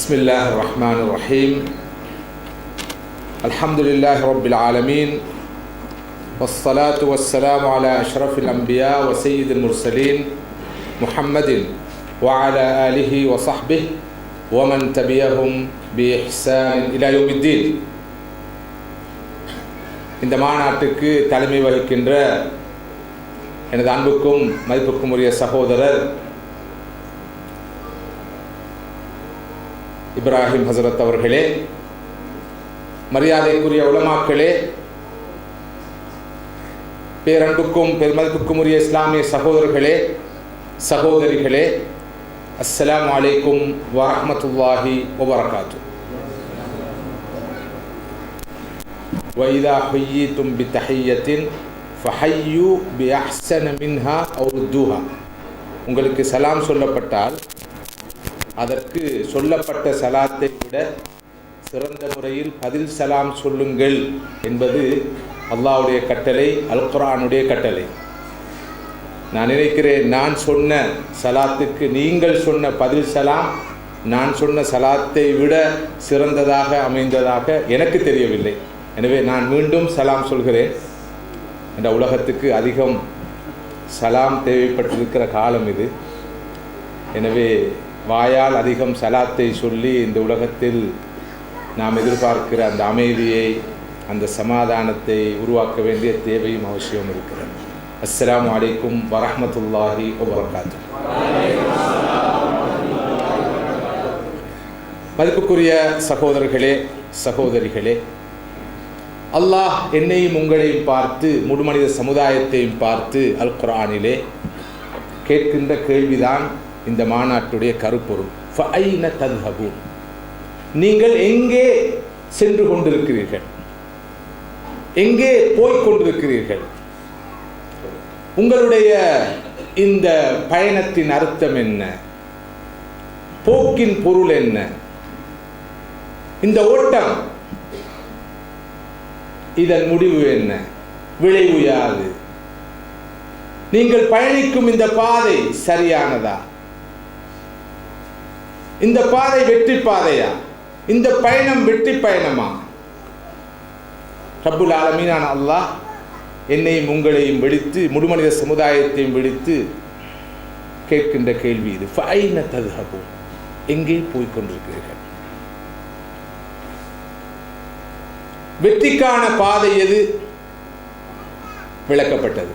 بسم الله الرحمن الرحيم الحمد لله رب العالمين والصلاة والسلام على أشرف الأنبياء وسيد المرسلين محمد وعلى آله وصحبه ومن تبعهم بإحسان إلى يوم الدين. இந்த மாநாட்டுக்கு தலைமை வகிக்கின்ற எனது அன்புக்கும் மதிப்புக்கும் உரிய சகோதரர் இப்ராஹிம் ஹசரத் அவர்களே, மரியாதைக்குரிய உலமாக்களே, பேரன்புக்கும் பெருமதிப்புக்கும் உரிய இஸ்லாமிய சகோதரர்களே, சகோதரிகளே, அஸ்ஸலாமு அலைக்கும் வரஹ்மத்துல்லாஹி வபரகாத்துஹு. وَإِذَا حُيِّيتُمْ بِتَحِيَّةٍ فَحَيُّوا بِأَحْسَنَ مِنْهَا أَوْ رُدُّوهَا. உங்களுக்கு சலாம் சொல்லப்பட்டால் அதற்கு சொல்லப்பட்ட சலாத்தை விட சிறந்த முறையில் பதில் சலாம் சொல்லுங்கள் என்பது அல்லாஹ்வுடைய கட்டளை, அல் குர்ஆனுடைய கட்டளை. நான் நினைக்கிறேன், நான் சொன்ன சலாத்துக்கு நீங்கள் சொன்ன பதில் சலாம் நான் சொன்ன சலாத்தை விட சிறந்ததாக அமைந்ததாக எனக்கு தெரியவில்லை. எனவே நான் மீண்டும் சலாம் சொல்கிறேன். இந்த உலகத்துக்கு அதிகம் சலாம் தேவைப்பட்டிருக்கிற காலம் இது. எனவே வாயால் அதிகம் சலாத்தை சொல்லி இந்த உலகத்தில் நாம் எதிர்பார்க்கிற அந்த அமைதியை, அந்த சமாதானத்தை உருவாக்க வேண்டிய தேவையும் அவசியம் இருக்கிறது. அஸ்ஸலாமு அலைக்கும் வரஹ்மத்துல்லாஹி வபரகாத்துஹு. மதிப்புக்குரிய சகோதரர்களே, சகோதரிகளே, அல்லாஹ் என்னையும் உங்களையும் பார்த்து, முழு மனித சமுதாயத்தையும் பார்த்து அல் குர்ஆனிலே கேட்கின்ற கேள்விதான் இந்த மாநாட்டுடைய கருப்பொருள். ஃபஐன தத்ஹபூன், நீங்கள் எங்கே சென்று கொண்டிருக்கிறீர்கள்? எங்கே போய்க் கொண்டிருக்கிறீர்கள்? உங்களுடைய இந்த பயணத்தின் அர்த்தம் என்ன? போக்கின் பொருள் என்ன? இந்த ஓட்டம், இதன் முடிவு என்ன? விளைவு யாது? நீங்கள் பயணிக்கும் இந்த பாதை சரியானதா? இந்த பாதை வெற்றி பாதையா? இந்த பயணம் வெற்றி பயணமா? ரப்புல் ஆலமீனான அல்லாஹ் என்னையும் உங்களையும் விழித்து, முழுமனித சமுதாயத்தையும் விழித்து கேட்கின்ற கேள்வி இது. ஃபஐன தத்ஹபூன், எங்கே போய்க் கொண்டிருக்கிறீர்கள்? வெற்றிக்கான பாதை எது? விளக்கப்பட்டது.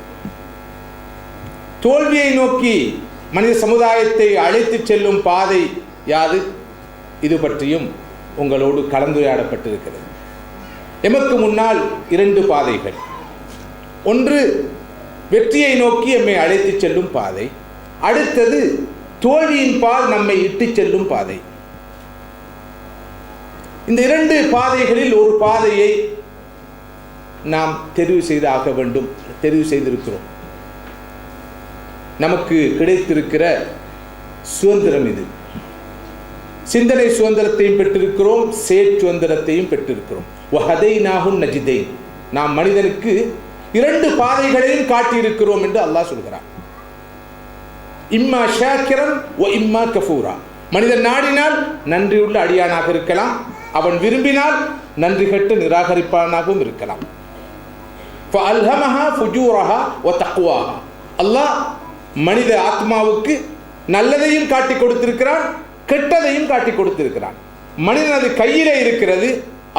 தோல்வியை நோக்கி மனித சமுதாயத்தை அழைத்து செல்லும் பாதை யாது? இது பற்றியும் உங்களோடு கலந்துரையாடப்பட்டிருக்கிறது. எமக்கு முன்னால் இரண்டு பாதைகள். ஒன்று வெற்றியை நோக்கி எம்மை அழைத்து செல்லும் பாதை, அடுத்தது தோல்வியின் பால் நம்மை இட்டு செல்லும் பாதை. இந்த இரண்டு பாதைகளில் ஒரு பாதையை நாம் தெரிவு செய்தாக வேண்டும். தெரிவு செய்திருக்கிறோம். நமக்கு கிடைத்திருக்கிற சுதந்திரம் இது. சிந்தனை சுதந்திரத்தையும் பெற்றிருக்கிறோம், செயற் சுதந்திரத்தையும் பெற்றிருக்கிறோம். வஹதைனாஹுன் நஜிதைன், நாம் மனிதனுக்கு இரண்டு பாதைகளையும் காட்டியிருக்கிறோம் என்று அல்லாஹ் சொல்கிறார். இம்மா ஷாக்கிரன் வ இம்மா கஃபூரா. மனிதன் நாடினால் நன்றியுள்ள அடியானாக இருக்கலாம், அவன் விரும்பினால் நன்றி கெட்டு நிராகரிப்பானாகவும் இருக்கலாம். ஃபஅல்ஹமஹா ஃபுஜூரஹா வ தக்வாஹா. அல்லாஹ் மனித ஆத்மாவுக்கு நல்லதையும் காட்டி கொடுத்திருக்கிறான், கெட்டதையும் காட்டி கொடுத்திருக்கிறான். மனிதனது கையிலே இருக்கிறது.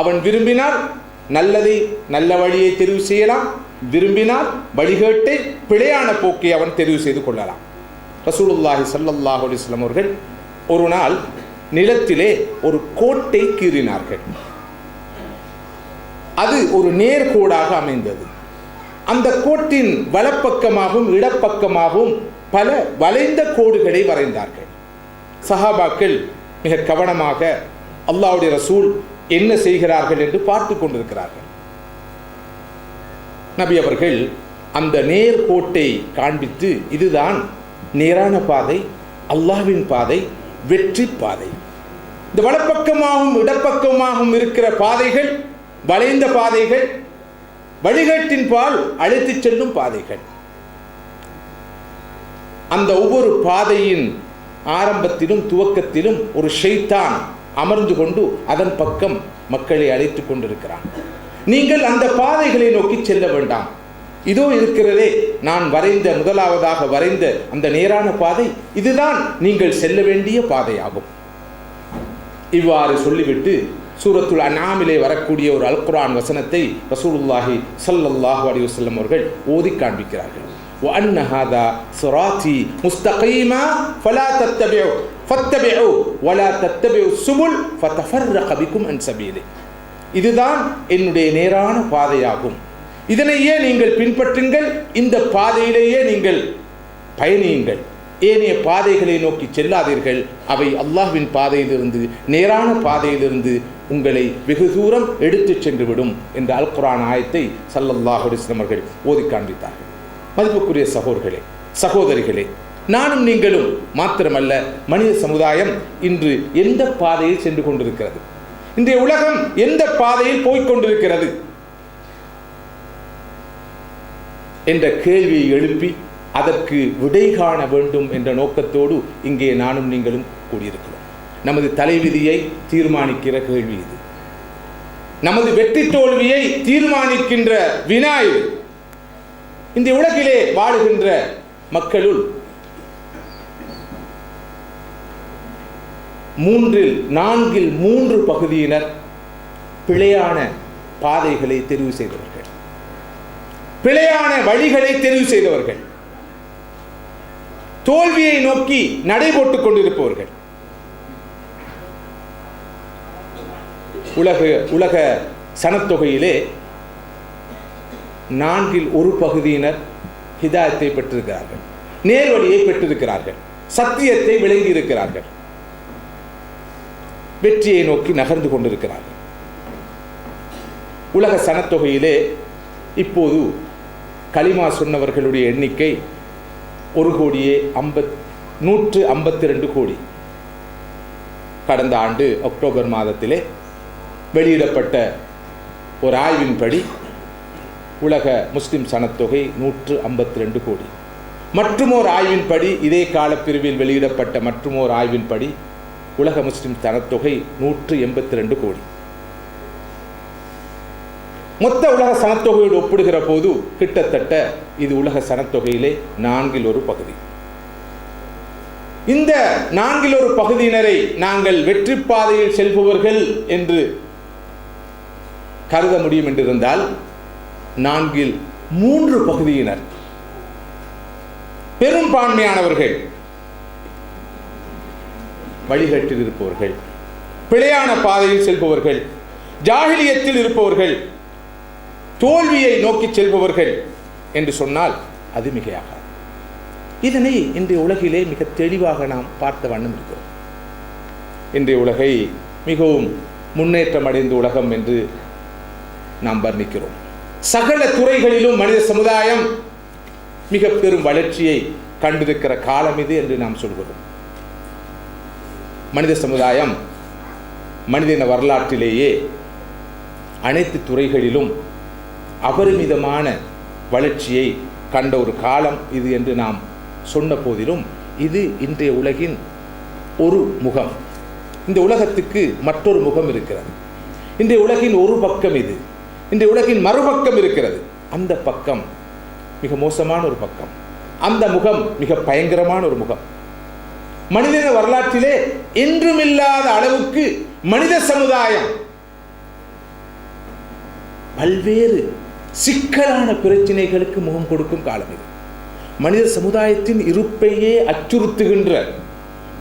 அவன் விரும்பினால் நல்லதை, நல்ல வழியை தெரிவு செய்யலாம், விரும்பினால் வழிகேட்டை, பிழையான போக்கை அவன் தெரிவு செய்து கொள்ளலாம். ரசூலுல்லாஹி ஸல்லல்லாஹு அலைஹி வஸல்லம் அவர்கள் ஒரு நாள் நிலத்திலே ஒரு கோட்டை கீறினார்கள். அது ஒரு நேர்கோடாக அமைந்தது. அந்த கோட்டின் வலப்பக்கமாகவும் இடப்பக்கமாகவும் பல வளைந்த கோடுகளை வரைந்தார்கள். சஹாபாக்கள் மிக கவனமாக அல்லாஹ்வுடைய ரசூல் என்ன செய்கிறார்கள் என்று பார்த்து கொண்டிருக்கிறார்கள். நபி அவர்கள் அந்த நேர்கோட்டை காண்பித்து, இதுதான் நேரான பாதை, அல்லாஹ்வின் பாதை, வெற்றி பாதை. இந்த வலப்பக்கமாகவும் இடப்பக்கமாகவும் இருக்கிற பாதைகள் வளைந்த பாதைகள், வழிகேட்டின் பால் அழைத்து செல்லும் பாதைகள். அந்த ஒவ்வொரு பாதையின் ஆரம்பத்திலும் துவக்கத்திலும் ஒரு ஷைத்தான் அமர்ந்து கொண்டு அதன் பக்கம் மக்களை அழைத்து கொண்டிருக்கிறான். நீங்கள் அந்த பாதைகளை நோக்கி செல்ல வேண்டாம். இதோ இருக்கிறதே நான் முதலாவதாக வரைந்த அந்த நேரான பாதை, இதுதான் நீங்கள் செல்ல வேண்டிய பாதையாகும். இவ்வாறு சொல்லிவிட்டு சூரத்துல் அன்ஆமிலே வரக்கூடிய ஒரு அல் குர்ஆன் வசனத்தை ரசூலுல்லாஹி ஸல்லல்லாஹு அலைஹி வஸல்லம் அவர்கள் ஓதி காண்பிக்கிறார்கள். وَأَنَّ هَذَا صِرَاطِي مُسْتَقِيمًا فَلَا فَاتَّبِعُوا وَلَا تَتَّبِعُوا السُّبُلَ فَتَفَرَّقَ بِكُمْ عَنْ سَبِيلِهِ. இதுதான் என்னுடைய நேரான பாதையாகும், இதனையே நீங்கள் பின்பற்றுங்கள், இந்த பாதையிலேயே நீங்கள் பயணியுங்கள், ஏனைய பாதைகளை நோக்கி செல்லாதீர்கள், அவை அல்லாஹ்வின் பாதையிலிருந்து நேரான பாதையிலிருந்து உங்களை வெகு தூரம் எடுத்து சென்றுவிடும் என்ற அல் குர்ஆன் ஆயத்தை ஸல்லல்லாஹு அலைஹி வஸல்லம் அவர்கள் ஓதி காண்பித்தார்கள். மதிப்புக்குரிய சகோதரிகளே, நானும் நீங்களும் மாத்திரமல்ல, மனித சமுதாயம் இன்று எந்த பாதையில் சென்று கொண்டிருக்கிறது, இன்றைய உலகம் எந்த பாதையில் போய்கொண்டிருக்கிறது என்ற கேள்வியை எழுப்பி அதற்கு விடை காண வேண்டும் என்ற நோக்கத்தோடு இங்கே நானும் நீங்களும் கூடியிருக்கிறோம். நமது தலைவிதியை தீர்மானிக்கிற கேள்வி இது. நமது வெற்றி தோல்வியை தீர்மானிக்கின்ற வினா இது. இந்த உலகிலே வாழுகின்ற மக்களுள் 4 பகுதியினர் பிழையான பாதைகளை தெரிவு செய்தவர்கள், பிழையான வழிகளை தெரிவு செய்தவர்கள், தோல்வியை நோக்கி நடைபோட்டுக் கொண்டிருப்பவர்கள். உலக சனத்தொகையிலே 1/4 பகுதியினர் ஹிதாயத்தை பெற்றிருக்கிறார்கள், நேர்வழியை பெற்றிருக்கிறார்கள், சத்தியத்தை விளங்கி இருக்கிறார்கள், வெற்றியை நோக்கி நகர்ந்து கொண்டிருக்கிறார்கள். உலக சனத்தொகையிலே இப்போது கலிமா சொன்னவர்களுடைய எண்ணிக்கை 152 கோடி. கடந்த ஆண்டு அக்டோபர் மாதத்திலே வெளியிடப்பட்ட ஒரு ஆய்வின்படி உலக முஸ்லிம் சனத்தொகை 152 கோடி. மற்றுமோர் ஆய்வின்படி, இதே காலப்பிரிவில் வெளியிடப்பட்ட மற்றுமோர் ஆய்வின்படி உலக முஸ்லிம் சனத்தொகை 182 கோடி. மொத்த உலக சனத்தொகையோடு ஒப்பிடுகிற போது கிட்டத்தட்ட இது உலக சனத்தொகையிலே 1/4 பகுதி. இந்த 1/4 பகுதியினரை நாங்கள் வெற்றி பாதையில் செல்பவர்கள் என்று கருத முடியும் என்றிருந்தால், 4/3 பகுதியினர் பெரும்பான்மையானவர்கள் வழிகட்டில் இருப்பவர்கள், பிழையான பாதையில் செல்பவர்கள், ஜாஹிலியத்தில் இருப்பவர்கள், தோல்வியை நோக்கி செல்பவர்கள் என்று சொன்னால் அது மிகையாக. இதனை இன்றைய உலகிலே மிக தெளிவாக நாம் பார்த்த வண்ணம் இருக்கிறோம். இன்றைய உலகை மிகவும் முன்னேற்றம் அடைந்த உலகம் என்று நாம் வர்ணிக்கிறோம். சகல துறைகளிலும் மனித சமுதாயம் மிக பெரும் வளர்ச்சியை கண்டிருக்கிற காலம் இது என்று நாம் சொல்கிறோம். மனித சமுதாயம் மனிதன வரலாற்றிலேயே அனைத்து துறைகளிலும் அபரிமிதமான வளர்ச்சியை கண்ட ஒரு காலம் இது என்று நாம் சொன்ன போதிலும், இது இன்றைய உலகின் ஒரு முகம். இந்த உலகத்துக்கு மற்றொரு முகம் இருக்கிறது. இன்றைய உலகின் ஒரு பக்கம் இது, இன்றைய உலகின் மறுபக்கம் இருக்கிறது. அந்த பக்கம் மிக மோசமான ஒரு பக்கம், அந்த முகம் மிக பயங்கரமான ஒரு முகம். மனித வரலாற்றிலே என்றுமில்லாத அளவுக்கு மனித சமுதாயம் பல்வேறு சிக்கலான பிரச்சனைகளுக்கு முகம் கொடுக்கும் காலம் இது. மனித சமுதாயத்தின் இருப்பையே அச்சுறுத்துகின்ற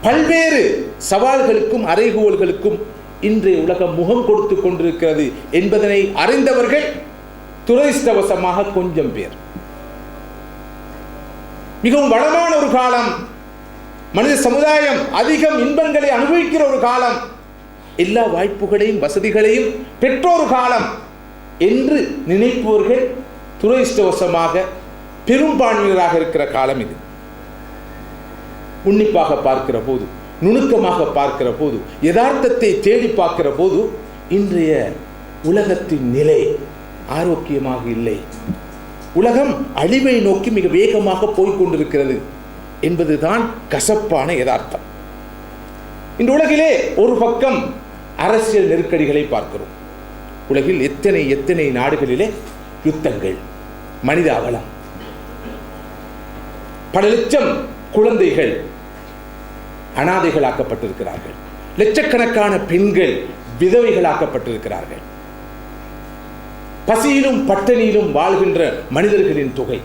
பல்வேறு சவால்களுக்கும் அறைகூவல்களுக்கும் இன்றைய உலகம் முகம் கொடுத்து கொண்டிருக்கிறது என்பதனை அறிந்தவர்கள் துரதிர்ஷ்டவசமாக கொஞ்சம் பேர். மிகவும் வளமான ஒரு காலம், மனித சமுதாயம் அதிகம் இன்பங்களை அனுபவிக்கிற ஒரு காலம், எல்லா வாய்ப்புகளையும் வசதிகளையும் பெற்றோரு காலம் என்று நினைப்பவர்கள் துரதிர்ஷ்டவசமாக பெரும்பான்மையினராக இருக்கிற காலம் இது. உன்னிப்பாக பார்க்கிற போது, நுணுக்கமாக பார்க்கிற போது, யதார்த்தத்தை தேடி பார்க்கிற போது இன்றைய உலகத்தின் நிலை ஆரோக்கியமாக இல்லை. உலகம் அழிவை நோக்கி மிக வேகமாக போய்கொண்டிருக்கிறது என்பதுதான் கசப்பான யதார்த்தம். இந்த உலகிலே ஒரு பக்கம் அரசியல் நெருக்கடிகளை பார்க்கிறோம். உலகில் எத்தனை எத்தனை நாடுகளிலே யுத்தங்கள், மனித அவலம், பல லட்சம் குழந்தைகள் அனாதைகளாக்கப்பட்டிருக்கிறார்கள், லட்சக்கணக்கான பெண்கள் விதவைகளாக்கப்பட்டிருக்கிறார்கள், பசியிலும் பட்டினியிலும் வாழ்கின்ற மனிதர்களின் தொகை.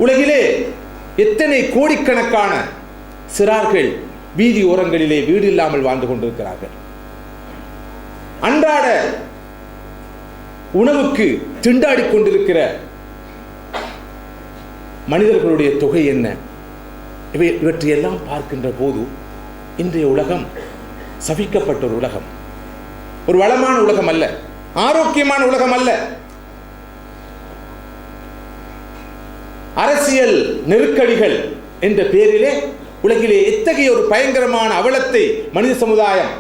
உலகிலே எத்தனை கோடிக்கணக்கான சிறார்கள் வீதி ஓரங்களிலே வீடு இல்லாமல் வாழ்ந்து கொண்டிருக்கிறார்கள். அன்றாட உணவுக்கு திண்டாடி கொண்டிருக்கிற மனிதர்களுடைய தொகை என்ன? இவற்றையெல்லாம் பார்க்கின்ற போது இன்றைய உலகம் சபிக்கப்பட்ட ஒரு உலகம், ஒரு வளமான உலகம் அல்ல, ஆரோக்கியமான உலகம் அல்ல. அரசியல் நெருக்கடிகள் என்ற பெயரிலே உலகிலே எத்தகைய ஒரு பயங்கரமான அவலத்தை மனித சமுதாயம்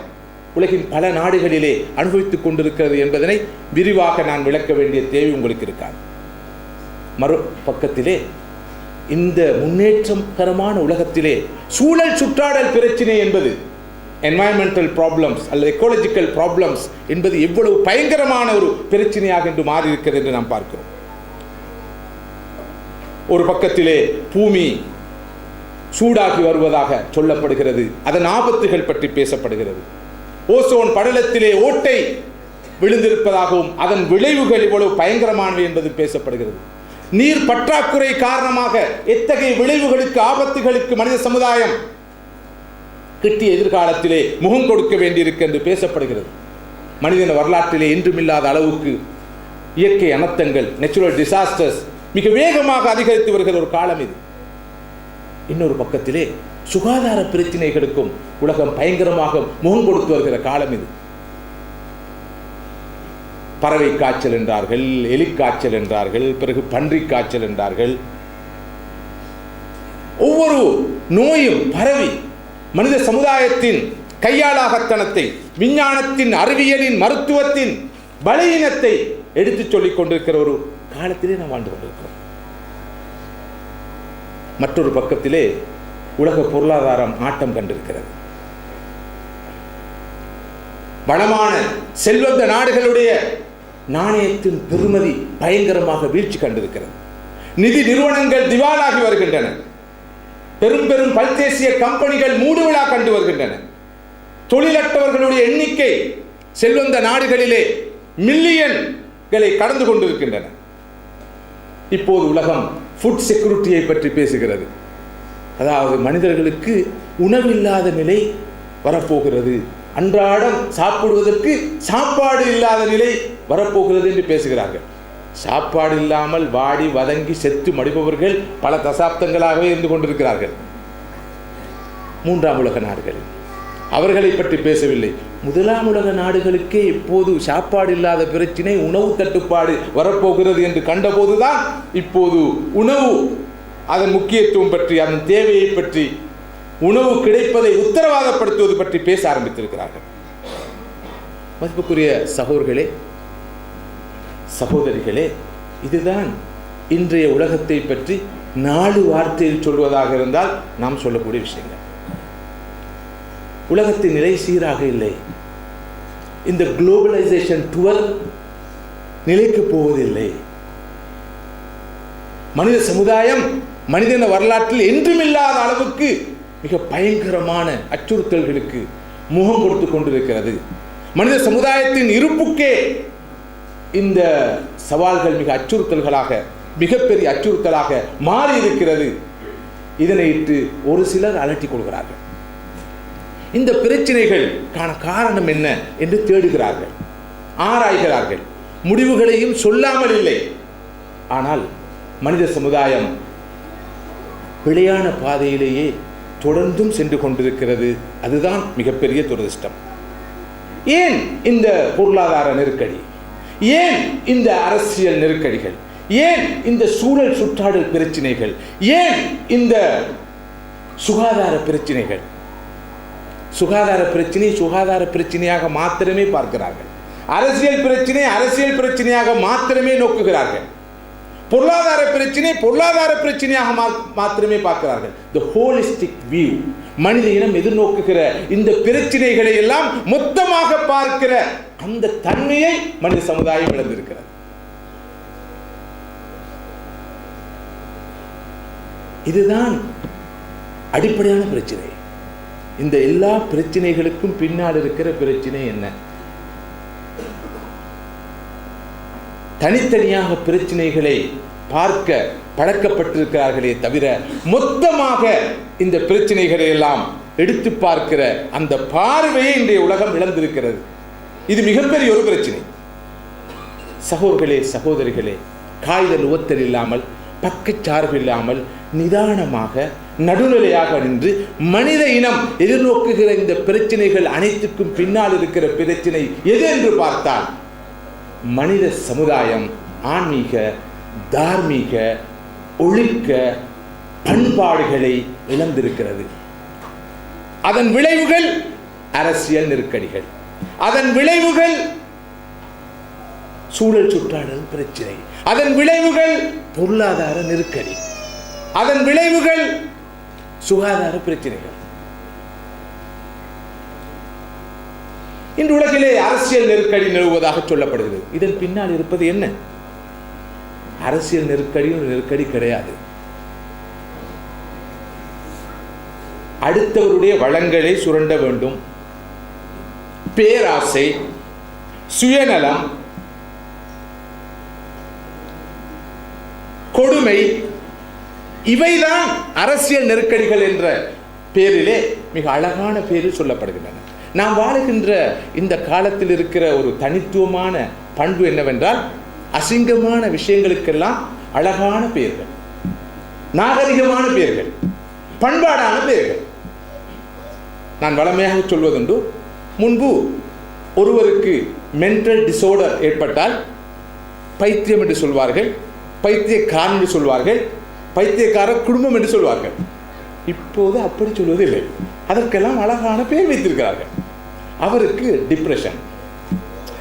உலகின் பல நாடுகளிலே அனுபவித்துக் கொண்டிருக்கிறது என்பதனை விரிவாக நான் விளக்க வேண்டிய தேவை உங்களுக்கு இருக்காது. மறுபக்கத்திலே இந்த முன்னேற்றகரமான உலகத்திலே சூழல் சுற்றாடல் பிரச்சினை என்பது, என்வாயன்மெண்டல் ப்ராப்ளம்ஸ் அல்லது எக்கோலஜிக்கல் ப்ராப்ளம்ஸ் என்பது எவ்வளவு பயங்கரமான ஒரு பிரச்சனையாக என்று மாறி இருக்கிறது என்று நாம் பார்க்கிறோம். ஒரு பக்கத்திலே பூமி சூடாகி வருவதாக சொல்லப்படுகிறது, அதன் ஆபத்துகள் பற்றி பேசப்படுகிறது. ஓசோன் படலத்திலே ஓட்டை விழுந்திருப்பதாகவும் அதன் விளைவுகள் இவ்வளவு பயங்கரமானவை என்பது பேசப்படுகிறது. நீர் பற்றாக்குறை காரணமாக எத்தகைய விளைவுகளுக்கு, ஆபத்துகளுக்கு மனித சமுதாயம் கிட்டிய எதிர்காலத்திலே முகம் கொடுக்க வேண்டியிருக்கு என்று பேசப்படுகிறது. மனிதன வரலாற்றிலே என்றுமில்லாத அளவுக்கு இயற்கை அனர்த்தங்கள், நேச்சுரல் டிசாஸ்டர்ஸ் மிக வேகமாக அதிகரித்து வருகிற ஒரு காலம் இது. இன்னொரு பக்கத்திலே சுகாதார பிரச்சனைகளுக்கும் உலகம் பயங்கரமாக முகம் கொடுத்து வருகிற காலம் இது. பறவை காய்ச்சல் என்றார்கள், எலிக்காய்ச்சல் என்றார்கள், பிறகு பன்றி காய்ச்சல் என்றார்கள். ஒவ்வொரு நோயும் பரவி மனித சமுதாயத்தின் கையாளாகத்தனத்தை, விஞ்ஞானத்தின், அறிவியலின், மருத்துவத்தின் பலவீனத்தை எடுத்துச் சொல்லிக் கொண்டிருக்கிற ஒரு காலத்திலே நாம் வாழ்ந்து கொண்டிருக்கிறோம். மற்றொரு பக்கத்திலே உலக பொருளாதாரம் ஆட்டம் கண்டிருக்கிறது. வளமான செல்வந்த நாடுகளுடைய நாணயத்தின் பெறுமதி பயங்கரமாக வீழ்ச்சி கண்டிருக்கிறது. நிதி நிறுவனங்கள் திவாலாகி வருகின்றன. பெரும் பெரும் பல்தேசிய கம்பெனிகள் மூடுவிழா கண்டு வருகின்றன. தொழிலற்றவர்களுடைய எண்ணிக்கை செல்வந்த நாடுகளிலே மில்லியன்களை கடந்து கொண்டிருக்கின்றன. இப்போது உலகம் ஃபுட் செக்யூரிட்டியை பற்றி பேசுகிறது. அதாவது மனிதர்களுக்கு உணவில்லாத நிலை வரப்போகிறது, அன்றாடம் சாப்பிடுவதற்கு சாப்பாடு இல்லாத நிலை வரப்போகிறது என்று பேசுகிறார்கள். சாப்பாடு இல்லாமல் வாடி வதங்கி செத்து மடிப்பவர்கள் பல தசாப்தங்களாகவே இருந்து கொண்டிருக்கிறார்கள். மூன்றாம் உலக நாடுகளில் அவர்களை பற்றி பேசவில்லை. முதலாம் உலக நாடுகளுக்கே இப்போது சாப்பாடு இல்லாத பிரச்சினை, உணவு தட்டுப்பாடு வரப்போகிறது என்று கண்டபோதுதான் இப்போது உணவு, அதன் முக்கியத்துவம் பற்றி, அதன் தேவையை பற்றி, உணவு கிடைப்பதை உத்தரவாதப்படுத்துவது பற்றி பேச ஆரம்பித்திருக்கிறார்கள். மதிப்புக்குரிய சகோதரர்களே, சகோதரிகளே, இதுதான் இன்றைய உலகத்தை பற்றி 4 வார்த்தையில் சொல்வதாக இருந்தால் நாம் சொல்லக்கூடிய விஷயங்கள். உலகத்தின் நிலை சீராக இல்லை. இந்த குளோபலைசேஷன் 12 நிலைக்கு போவதில்லை. மனித சமுதாயம் மனிதன வரலாற்றில் என்றுமில்லாத அளவுக்கு மிக பயங்கரமான அச்சுறுத்தல்களுக்கு முகம் கொடுத்து கொண்டிருக்கிறது. மனித சமுதாயத்தின் இருப்புக்கே இந்த சவால்கள் மிக அச்சுறுத்தல்களாக, மிகப்பெரிய அச்சுறுத்தலாக மாறி இருக்கிறது. இதனை இட்டு ஒரு சிலர் அலட்டிக் கொள்கிறார்கள். இந்த பிரச்சனைகளுக்கான காரணம் என்ன என்று தேடுகிறார்கள், ஆராய்கிறார்கள். முடிவுகளையும் சொல்லாமல் இல்லை. ஆனால் மனித சமுதாயம் பிழையான பாதையிலேயே தொடர்ந்தும் சென்று கொண்டிருக்கிறது. அதுதான் மிகப்பெரிய துரதிர்ஷ்டம். ஏன் இந்த பொருளாதார நெருக்கடி, ஏன் இந்த அரசியல் நெருக்கடிகள், ஏன் இந்த சூழல் சுற்றாடல் பிரச்சனைகள், ஏன் இந்த சுகாதார பிரச்சனைகள்? சுகாதார பிரச்சனை சுகாதார பிரச்சனையாக மாத்திரமே பார்க்கிறார்கள். அரசியல் பிரச்சனை அரசியல் பிரச்சனையாக மாத்திரமே நோக்குகிறார்கள். பொருளாதார பிரச்சனை பொருளாதார பிரச்சனையாக மாத்திரமே பார்க்கிறார்கள். The holistic view, மனித இனம் எதிர்நோக்குகிற இந்த பிரச்சனைகளை எல்லாம் மொத்தமாக பார்க்கிற அந்த தன்மையை மனித சமுதாயம் இழந்திருக்கிறது. இதுதான் அடிப்படையான பிரச்சனை. இந்த எல்லா பிரச்சனைகளுக்கும் பின்னால் இருக்கிற பிரச்சனை என்ன? தனித்தனியாக பிரச்சனைகளை பார்க்க பழக்கப்பட்டிருக்கிறார்களே தவிர மொத்தமாக இந்த பிரச்சனைகளை எல்லாம் எடுத்து பார்க்கிற அந்த பார்வையை இன்றைய உலகம் இழந்திருக்கிறது. இது மிகப்பெரிய ஒரு பிரச்சனை. சகோதரர்களே, சகோதரிகளே, காகித நுவத்தல் இல்லாமல், பக்கச்சார்பு இல்லாமல், நிதானமாக நடுநிலையாக நின்று மனித இனம் எதிர்நோக்குகிற இந்த பிரச்சனைகள் அனைத்துக்கும் பின்னால் இருக்கிற பிரச்சனை எது என்று பார்த்தால், மனித சமுதாயம் ஆன்மீக, தார்மீக, ஒழுக்க பண்பாடுகளை இழந்திருக்கிறது. அதன் விளைவுகள் அரசியல் நெருக்கடிகள், அதன் விளைவுகள் சூழல் சுற்றாடல் பிரச்சனை, அதன் விளைவுகள் பொருளாதார நெருக்கடி, அதன் விளைவுகள் சுகாதார பிரச்சனைகள். இன்று உலகிலே அரசியல் நெருக்கடி நிலவுவதாக சொல்லப்படுகிறது. இதன் பின்னால் இருப்பது என்ன? அரசியல் நெருக்கடி கிடையாது. அடுத்தவருடைய வளங்களை சுரண்ட வேண்டும், பேராசை, சுயநலம், கொடுமை, இவைதான் அரசியல் நெருக்கடிகள் என்ற பேரிலே மிக அழகான பேரில் சொல்லப்படுகின்றன. நாம் வாழுகின்ற இந்த காலத்தில் இருக்கிற ஒரு தனித்துவமான பண்பு என்னவென்றால், அசிங்கமான விஷயங்களுக்கெல்லாம் அழகான பெயர்கள், நாகரிகமான பெயர்கள், பண்பாடான பெயர்கள். நான் வளமையாக சொல்வதுண்டு, முன்பு ஒருவருக்கு மென்டல் டிசார்டர் ஏற்பட்டால் பைத்தியம் என்று சொல்வார்கள், பைத்தியக்காரன் என்று சொல்வார்கள், பைத்தியக்கார குடும்பம் என்று சொல்வார்கள். இப்போது அப்படி சொல்வதில்லை. அதற்கெல்லாம் அழகான பெயர் வைத்திருக்கிறார்கள். அவருக்கு டிப்ரெஷன்,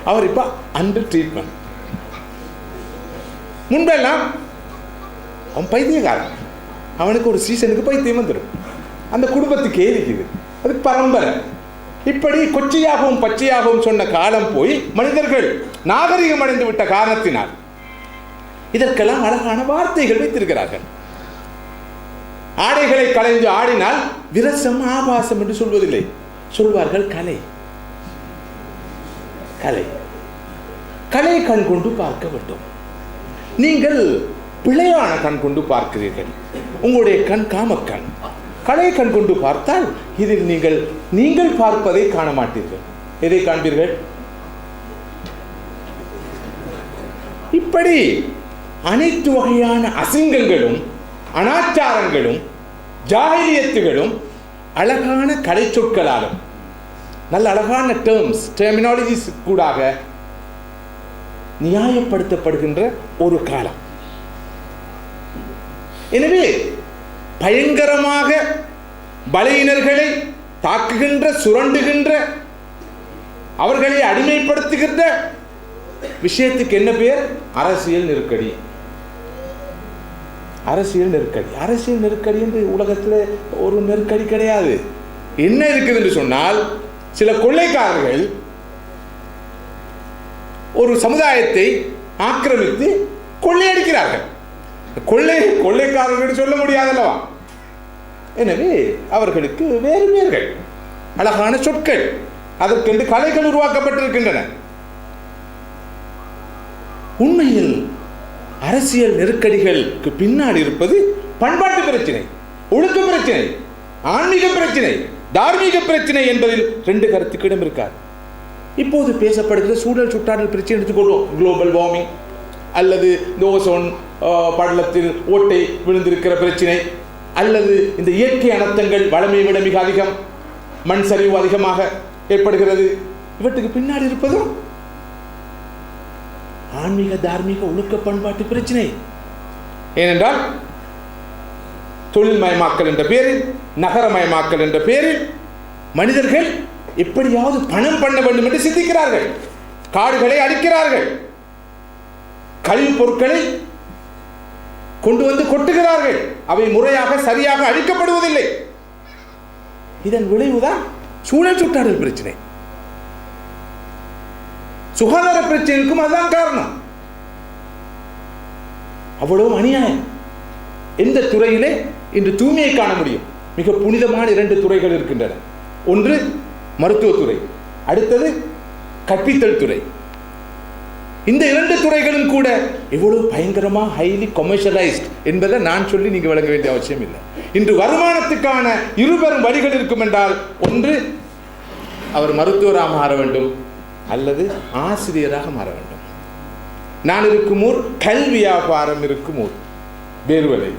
அவர் இப்போ அண்டர் ட்ரீட்மெண்ட். முன்பெல்லாம் அவன் பைத்தியக்காரன், அவனுக்கு ஒரு சீசனுக்கு பைத்தியம் வந்துடும், அந்த குடும்பத்துக்கே இருக்குது, அது பரம்பரை. இப்படி கொச்சையாகவும் பச்சையாகவும் சொன்ன காலம் போய் மனிதர்கள் நாகரிகம் அடைந்து விட்ட காரணத்தினால் இதற்கெல்லாம் அழகான வார்த்தைகள் வைத்திருக்கிறார்கள். ஆடைகளை களைந்து ஆடினால் விரசம் ஆபாசம் என்று சொல்வதில்லை, சொல்வார்கள் கலை. கலை கலை கண் கொண்டு பார்க்க வேண்டும். நீங்கள் பிழையான கண் கொண்டு பார்க்கிறீர்கள், உங்களுடைய கண் காமக்கண். கலை கண் கொண்டு பார்த்தால் இதில் நீங்கள் பார்ப்பதை காண மாட்டீர்கள். எதை காண்பீர்கள்? இப்படி அனைத்து வகையான அசிங்கங்களும் அனாச்சாரங்களும் ஜாஹிலியத்துகளும் அழகான கலை சொற்களாலும் நல்ல அழகான டெர்மினாலஜிஸ் கூடாக நியாயப்படுத்தப்படுகின்ற ஒரு காலம். எனவே பயங்கரமாக பலவீனர்களை தாக்குகின்ற, சுரண்டுகின்ற, அவர்களை அடிமைப்படுத்துகின்ற விஷயத்துக்கு என்ன பெயர்? அரசியல் நெருக்கடி. அரசியல் நெருக்கடி. அரசியல் நெருக்கடி என்று உலகத்தில் ஒரு நெருக்கடி கிடையாது. என்ன இருக்குது என்று சொன்னால், சில கொள்ளைக்காரர்கள் ஒரு சமுதாயத்தை ஆக்கிரமித்து கொள்ளையடிக்கிறார்கள். கொள்ளைக்காரர்கள் சொல்ல முடியாதல்லவா? எனவே அவர்களுக்கு வேறு பெயர்கள், அழகான சொற்கள், அதற்கென்று கலைகள் உருவாக்கப்பட்டிருக்கின்றன. உண்மையில் அரசியல் நெருக்கடிகளுக்கு பின்னாடி இருப்பது பண்பாட்டு பிரச்சனை, ஒழுக்க பிரச்சனை, ஆன்மீக பிரச்சனை, தார்மீக பிரச்சனை என்பதில் ரெண்டு கருத்துக்கு இடம் இருக்காது. இப்போது பேசப்படுகிற சூழல் சுற்றாடல் பிரச்சனை எடுத்துக்கொள்வோம். குளோபல் வார்மிங், அல்லது இந்த ஓசோன் படலத்தில் ஓட்டை விழுந்திருக்கிற பிரச்சனை, அல்லது இந்த இயற்கை அனர்த்தங்கள் வளமை விட மிக அதிகம், மண் சரிவு அதிகமாக ஏற்படுகிறது. இவற்றுக்கு பின்னாடி இருப்பதும் ஆன்மீக, தார்மீக, ஒழுக்க பண்பாட்டு பிரச்சனை. ஏனென்றால் தொழில்மயமாக்கல் என்ற பேரில், நகரமயமாக்கல் என்ற பேரில் மனிதர்கள் எப்படியாவது பணம் பண்ண வேண்டும் என்று சிந்திக்கிறார்கள். காடுகளை அழிக்கிறார்கள், கழிவுப் பொருட்களை கொண்டு வந்து கொட்டுகிறார்கள். அவை முறையாக சரியாக அழிக்கப்படுவதில்லை. இதன் விளைவுதான் சூழல் சுற்றாடல் பிரச்சனை, சுகாதார பிரச்சனைக்கும் அதுதான் காரணம். அவ்வளவு அநியாயம். எந்த துறையிலே இன்று தூய்மையை காண முடியும்? மிக புனிதமான 2 துறைகள் இருக்கின்றன. ஒன்று மருத்துவத்துறை, அடுத்தது கற்பித்தல் துறை. இந்த 2 துறைகளும் கூட எவ்வளவு பயங்கரமாக ஹைலி கமர்ஷியலைஸ்ட் என்பதை நான் சொல்லி நீங்க வழங்க வேண்டிய அவசியம் இல்லை. இன்று வருமானத்துக்கான இருபெரும் வழிகள் இருக்கும் என்றால், ஒன்று அவர் மருத்துவராக மாற வேண்டும் அல்லது ஆசிரியராக மாற வேண்டும். நான் இருக்கும் ஊர் கல்வி வியாபாரம் இருக்கும் ஊர் வேறுவலை.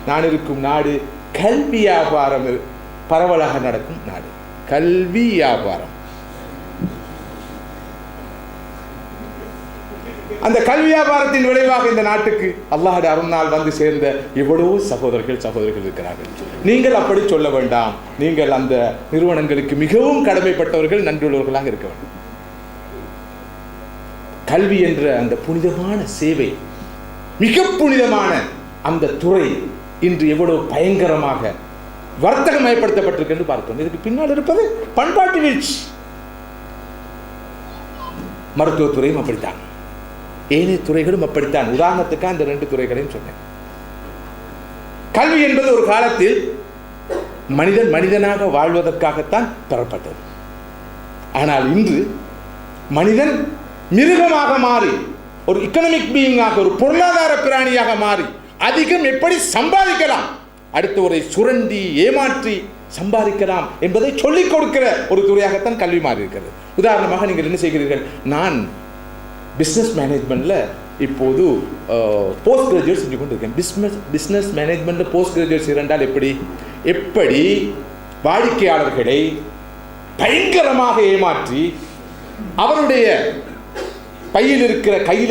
நான் இருக்கும் நாடு கல்வி வியாபாரம் பரவலாக நடக்கும் நாடு. கல்வி வியாபாரம். அந்த கல்வி வியாபாரத்தின் விளைவாக இந்த நாட்டுக்கு அல்லாஹ்வுடைய அருளால் வந்து சேர்ந்த எவ்வளவோ சகோதரர்கள் இருக்கிறார்கள். நீங்கள் அப்படி சொல்ல வேண்டாம். நீங்கள் அந்த நிறுவனங்களுக்கு மிகவும் கடமைப்பட்டவர்கள், நன்றியுள்ளவர்களாக இருக்க வேண்டும். கல்வி என்ற அந்த புனிதமான சேவை, மிக புனிதமான அந்த துறை இன்று எவ்வளவு பயங்கரமாக வர்த்தகமயப்படுத்தப்பட்டிருக்கு என்று பார்க்கிறோம். இதுக்கு பின்னால் இருப்பது பண்பாட்டு வீழ்ச்சி. மருத்துவத்துறையும் அப்படித்தான், ஏனைய துறைகளும் அப்படித்தான். உதாரணத்துக்கு அந்த 2 துறைகளையும் சொன்னேன். கல்வி என்பது ஒரு காலத்தில் மனிதன் மனிதனாக வாழ்வதற்காகத்தான் பெறப்பட்டது. ஆனால் இன்று மனிதன் மிருகமாக மாறி, ஒரு எக்கனாமிக் பீயிங்காக, ஒரு பொருளாதார பிராணியாக மாறி அதிகம் எப்படி சம்பாதிக்கலாம், அடுத்தவரை சுரண்டி ஏமாற்றி சம்பாதிக்கலாம் என்பதை சொல்லிக் கொடுக்கிற ஒரு துறையாகத்தான் கல்வி மாறி இருக்கிறது. உதாரணமாக நீங்கள் என்ன செய்கிறீர்கள்? நான் பிஸ்னஸ் மேனேஜ்மெண்ட்டில் இப்போது போஸ்ட் கிராஜுவேட் செஞ்சு கொண்டு இருக்கேன். பிஸ்னஸ் மேனேஜ்மெண்ட்டில் போஸ்ட் கிராஜுவேட் செய்தால் எப்படி வாடிக்கையாளர்களை பயங்கரமாக ஏமாற்றி அவருடைய கையில்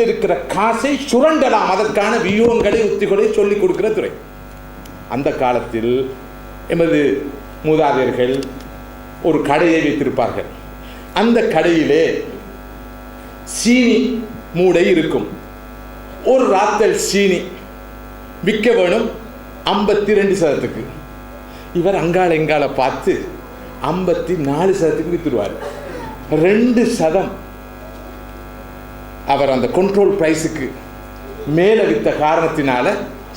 இருக்கிற காசை சுரண்டலாம், அதற்கான வியூகங்களை உத்திகளை சொல்லிக் கொடுக்கிற துறை. அந்த காலத்தில் எமது மூதாதையர்கள் ஒரு கடையை வைத்திருப்பார்கள். அந்த கடையிலே சீனி மூடை இருக்கும். ஒரு ராத்தல் சீனி விற்க வேணும் 52%. இவர் அங்காள எங்கால பார்த்து 54% வித்துருவார். 2% அவர் அந்த கண்ட்ரோல் பிரைஸுக்கு மேலே வித்த காரணத்தினால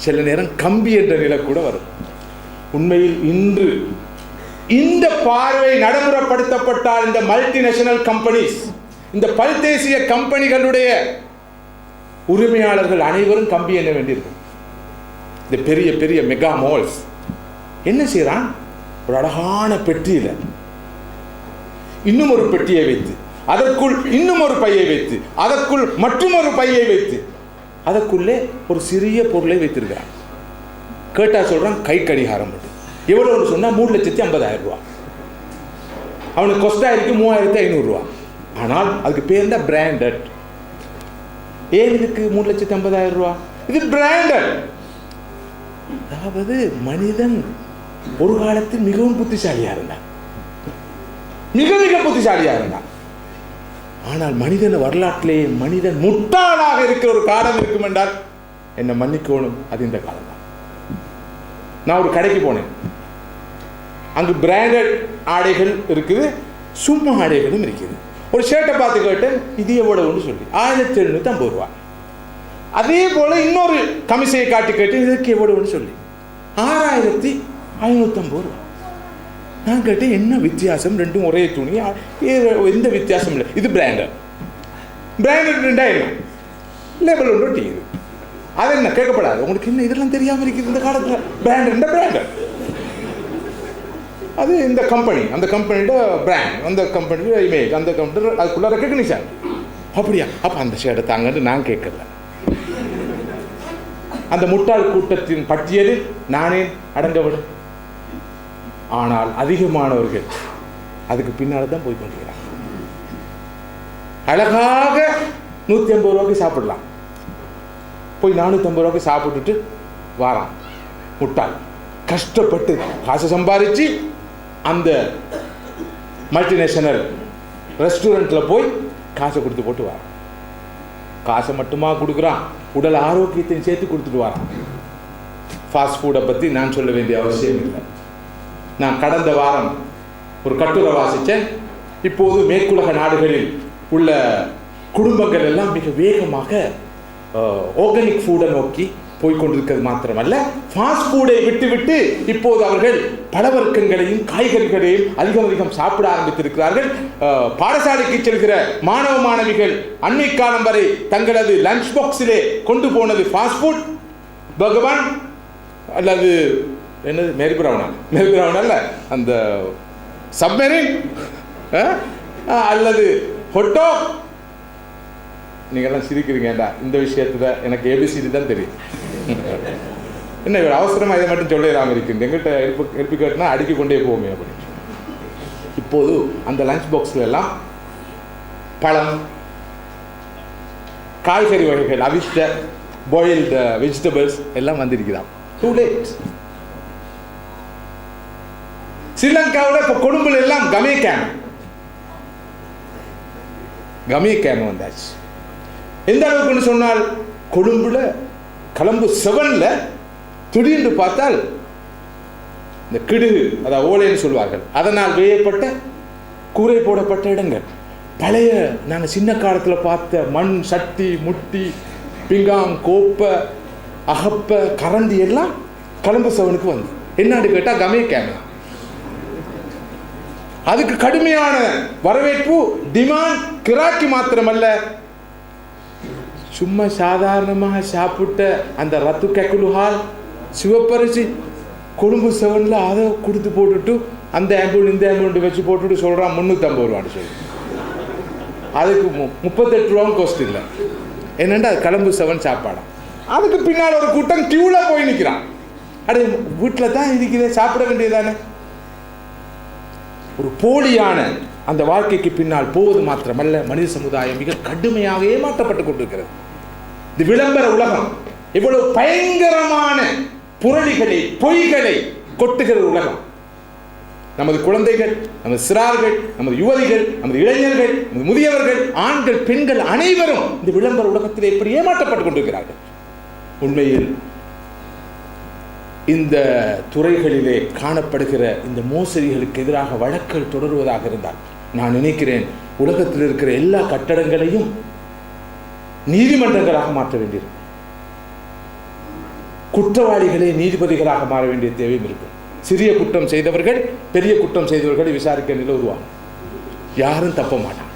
சில நேரம் கம்பி என்ற நிலை கூட வரும். உண்மையில் இன்று இந்த பார்வை நடைமுறைப்படுத்தப்பட்டால் இந்த மல்டிநேஷனல் கம்பெனிஸ், இந்த பல்தேசிய கம்பெனிகளுடைய உரிமையாளர்கள் அனைவரும் கம்பி எண்ண வேண்டியிருக்கும். இந்த பெரிய பெரிய மெகா மால்ஸ் என்ன செய்யறான்? ஒரு அழகான பெட்டியில் இன்னும் ஒரு பெட்டியை வைத்து, அதற்குள் இன்னும் ஒரு பையை வைத்து, அதற்குள் மற்றும் ஒரு பையை வைத்து, அதற்குள்ளே ஒரு சிறிய பொருளை வைத்திருக்கிறான். கேட்டா சொல்றான் கை கடிகாரம் மட்டும். எவ்வளவு சொன்னா 3,50,000 ரூபா. அவனுக்கு கொஸ்டா இருக்கு 3,500 ரூபா. ஆனால் அதுக்கு பேர் தான் பிராண்டட். ஏன் இதுக்கு 3,50,000 ரூபா? இது பிராண்டட். அதாவது மனிதன் ஒரு காலத்தில் மிகவும் புத்திசாலியா இருந்தான், மிக மிக புத்திசாலியா இருந்தான். ஆனால் மனிதன வரலாற்றிலே மனிதன் முட்டாளாக இருக்கிற ஒரு காலம் இருக்கும் என்றால் என்ன மன்னிக்கணும், அது இந்த காலம் தான். நான் ஒரு கடைக்கு போனேன். அங்கு பிராண்டட் ஆடைகள் இருக்குது, சும்மா ஆடைகளும் இருக்குது. ஒரு ஷர்ட்டை பார்த்து கேட்டேன், இது எவ்வளவுன்னு சொல்லி 1,750 ரூபா. அதே போல இன்னொரு கமிசையை காட்டி கேட்டேன், இதற்கு எவ்வளவுன்னு சொல்லி 6,550 ரூபா. நான் கேட்டேன் என்ன வித்தியாசம், ரெண்டும் ஒரே துணி, எந்த வித்தியாசம் இல்லை, இது பிராண்டட். பிராண்டட் என்ன லேபிள் ஒன்று ஒட்டிக்குது, அது என்ன கேட்கப்படாது. உங்களுக்கு என்ன இதெல்லாம் தெரியாமல் இருக்குது இந்த காலத்தில்? பிராண்டட் அது இந்த கம்பெனி, அந்த கம்பெனியோட பிராண்ட், அந்த கம்பெனியோட இமேஜ், அந்த கம்பெனி அதுக்குள்ள ரெக்கக்னிஷன். அப்படியா? அப்போ அந்த ஷேடை தாங்கன்னு நான் கேட்கல. அந்த முட்டாள் கூட்டத்தின் பட்டியலில் நானே அடங்க விடும். ஆனால் அதிகமானவர்கள் அதுக்கு பின்னால் தான் போய் கொண்டிருக்கிறாங்க. அழகாக 150 ரூபாய்க்கு சாப்பிடலாம், போய் 450 ரூபாய்க்கு சாப்பிட்டுட்டு வாரான் முட்டாள். கஷ்டப்பட்டு காசு சம்பாதிச்சு அந்த மல்டிநேஷனல் ரெஸ்டாரண்ட்டில் போய் காசை கொடுத்து போட்டு வரான். காசை மட்டுமா கொடுக்குறான், உடல் ஆரோக்கியத்தையும் சேர்த்து கொடுத்துட்டு வரான். ஃபாஸ்ட் ஃபுட்டை பற்றி நான் சொல்ல வேண்டிய அவசியம் இல்லை. நான் கடந்த வாரம் ஒரு கட்டுரை வாசித்தேன். இப்போது மேற்குலக நாடுகளில் உள்ள குடும்பங்கள் எல்லாம் மிக வேகமாக ஆர்கானிக் ஃபுட்டை நோக்கி போய்கொண்டிருக்கிறது மாத்திரமல்ல, ஃபாஸ்ட் ஃபுட்டை விட்டுவிட்டு இப்போது அவர்கள் பழவர்க்கங்களையும் காய்கறிகளையும் அதிகம் சாப்பிட ஆரம்பித்திருக்கிறார்கள். பாடசாலைக்கு செல்கிற மாணவ மாணவிகள் அண்மை காலம் வரை தங்களது லஞ்ச் பாக்ஸிலே கொண்டு போனது ஃபாஸ்ட் ஃபுட், பகவான் அல்லது என்னது மேரி பிரவுன் அல்ல, அந்த சப்மெரின் அல்லது ஹொட்டோ. நீங்கள்லாம் சிரிக்கிறீங்கடா, இந்த விஷயத்துல எனக்கு ஏபிசிடி தான் தெரியும். என்ன அவசரமாக இதை மட்டும் சொல்லலாமல் இருக்குது, எங்கிட்ட எழுப்பி கேட்டுனா அடுக்கி கொண்டே போவோமே அப்படின்னு. இப்போது அந்த லஞ்ச் பாக்ஸில் எல்லாம் பழம், காய்கறி வகைகள், அவித்த பாயில்டு வெஜிடபிள்ஸ் எல்லாம் வந்திருக்கிறான். Too late. ஸ்ரீலங்காவில் இப்போ கொழும்புல எல்லாம் கமே கேம் வந்தாச்சு. எந்த அளவுக்குன்னு சொன்னால், கொழும்புல கலம்பு 7ல் திடீர்னு பார்த்தால் இந்த கிடுகு, அதாவது ஓலைன்னு சொல்வார்கள், அதனால் வேயப்பட்ட கூரை போடப்பட்ட இடங்கள், பழைய நாங்கள் சின்ன காலத்தில் பார்த்த மண் சட்டி, முட்டி, பிங்காங், கோப்பை, அகப்பை, கரண்டி எல்லாம் கலம்பு 7க்கு வந்து என்னான்னு கேட்டால் கமே கேமரா. அதுக்கு கடுமையான வரவேற்பு, டிமாண்ட், கிராக்கி மாத்திரமல்ல, சும்மா சாதாரணமாக சாப்பிட்ட அந்த ரத்து கக்குலுஹால் சிவப்பரிசி கொழும்பு 7ல் அதை கொடுத்து போட்டுட்டு அந்த ஆம்பிள் இந்த ஆம்பிள் வச்சு போட்டுட்டு சொல்கிறான் 350 ரூபான்னு சொல்லி. அதுக்கு 38 ரூபாவும் கோஸ்ட் இல்லை. என்னென்னா அது கலம்பு 7 சாப்பாடாம். அதுக்கு பின்னால் ஒரு கூட்டம் கியூவில் போய் நிற்கிறான். அடே வீட்டில் தான் இருக்கிறதே, சாப்பிட வேண்டியதானே. ஒரு போலியான அந்த வாழ்க்கைக்கு பின்னால் போவது மாத்திரமல்ல, மனித சமுதாயம் மிக கடுமையாக ஏமாற்றப்பட்டு கொண்டிருக்கிறது. இந்த விளம்பர உலகம் இவ்வளவு பயங்கரமான புரளிகளை, பொய்களை கொட்டுகிற உலகம். நமது குழந்தைகள், நமது சிறார்கள், நமது யுவதிகள், நமது இளைஞர்கள், நமது முதியவர்கள், ஆண்கள், பெண்கள் அனைவரும் இந்த விளம்பர உலகத்தில் எப்படி ஏமாற்றப்பட்டுக் கொண்டிருக்கிறார்கள். உண்மையில் இந்த துறைகளிலே காணப்படுகிற இந்த மோசடிகளுக்கு எதிராக வழக்குகள் தொடருவதாக இருந்தால், நான் நினைக்கிறேன் உலகத்தில் இருக்கிற எல்லா கட்டடங்களையும் நீதிமன்றங்களாக மாற்ற வேண்டியிருக்கும். குற்றவாளிகளே நீதிபதிகளாக மாற வேண்டிய தேவையும் இருக்கும். சிறிய குற்றம் செய்தவர்கள், பெரிய குற்றம் செய்தவர்களை விசாரிக்க நிலை உருவாகும். யாரும் தப்ப மாட்டான்.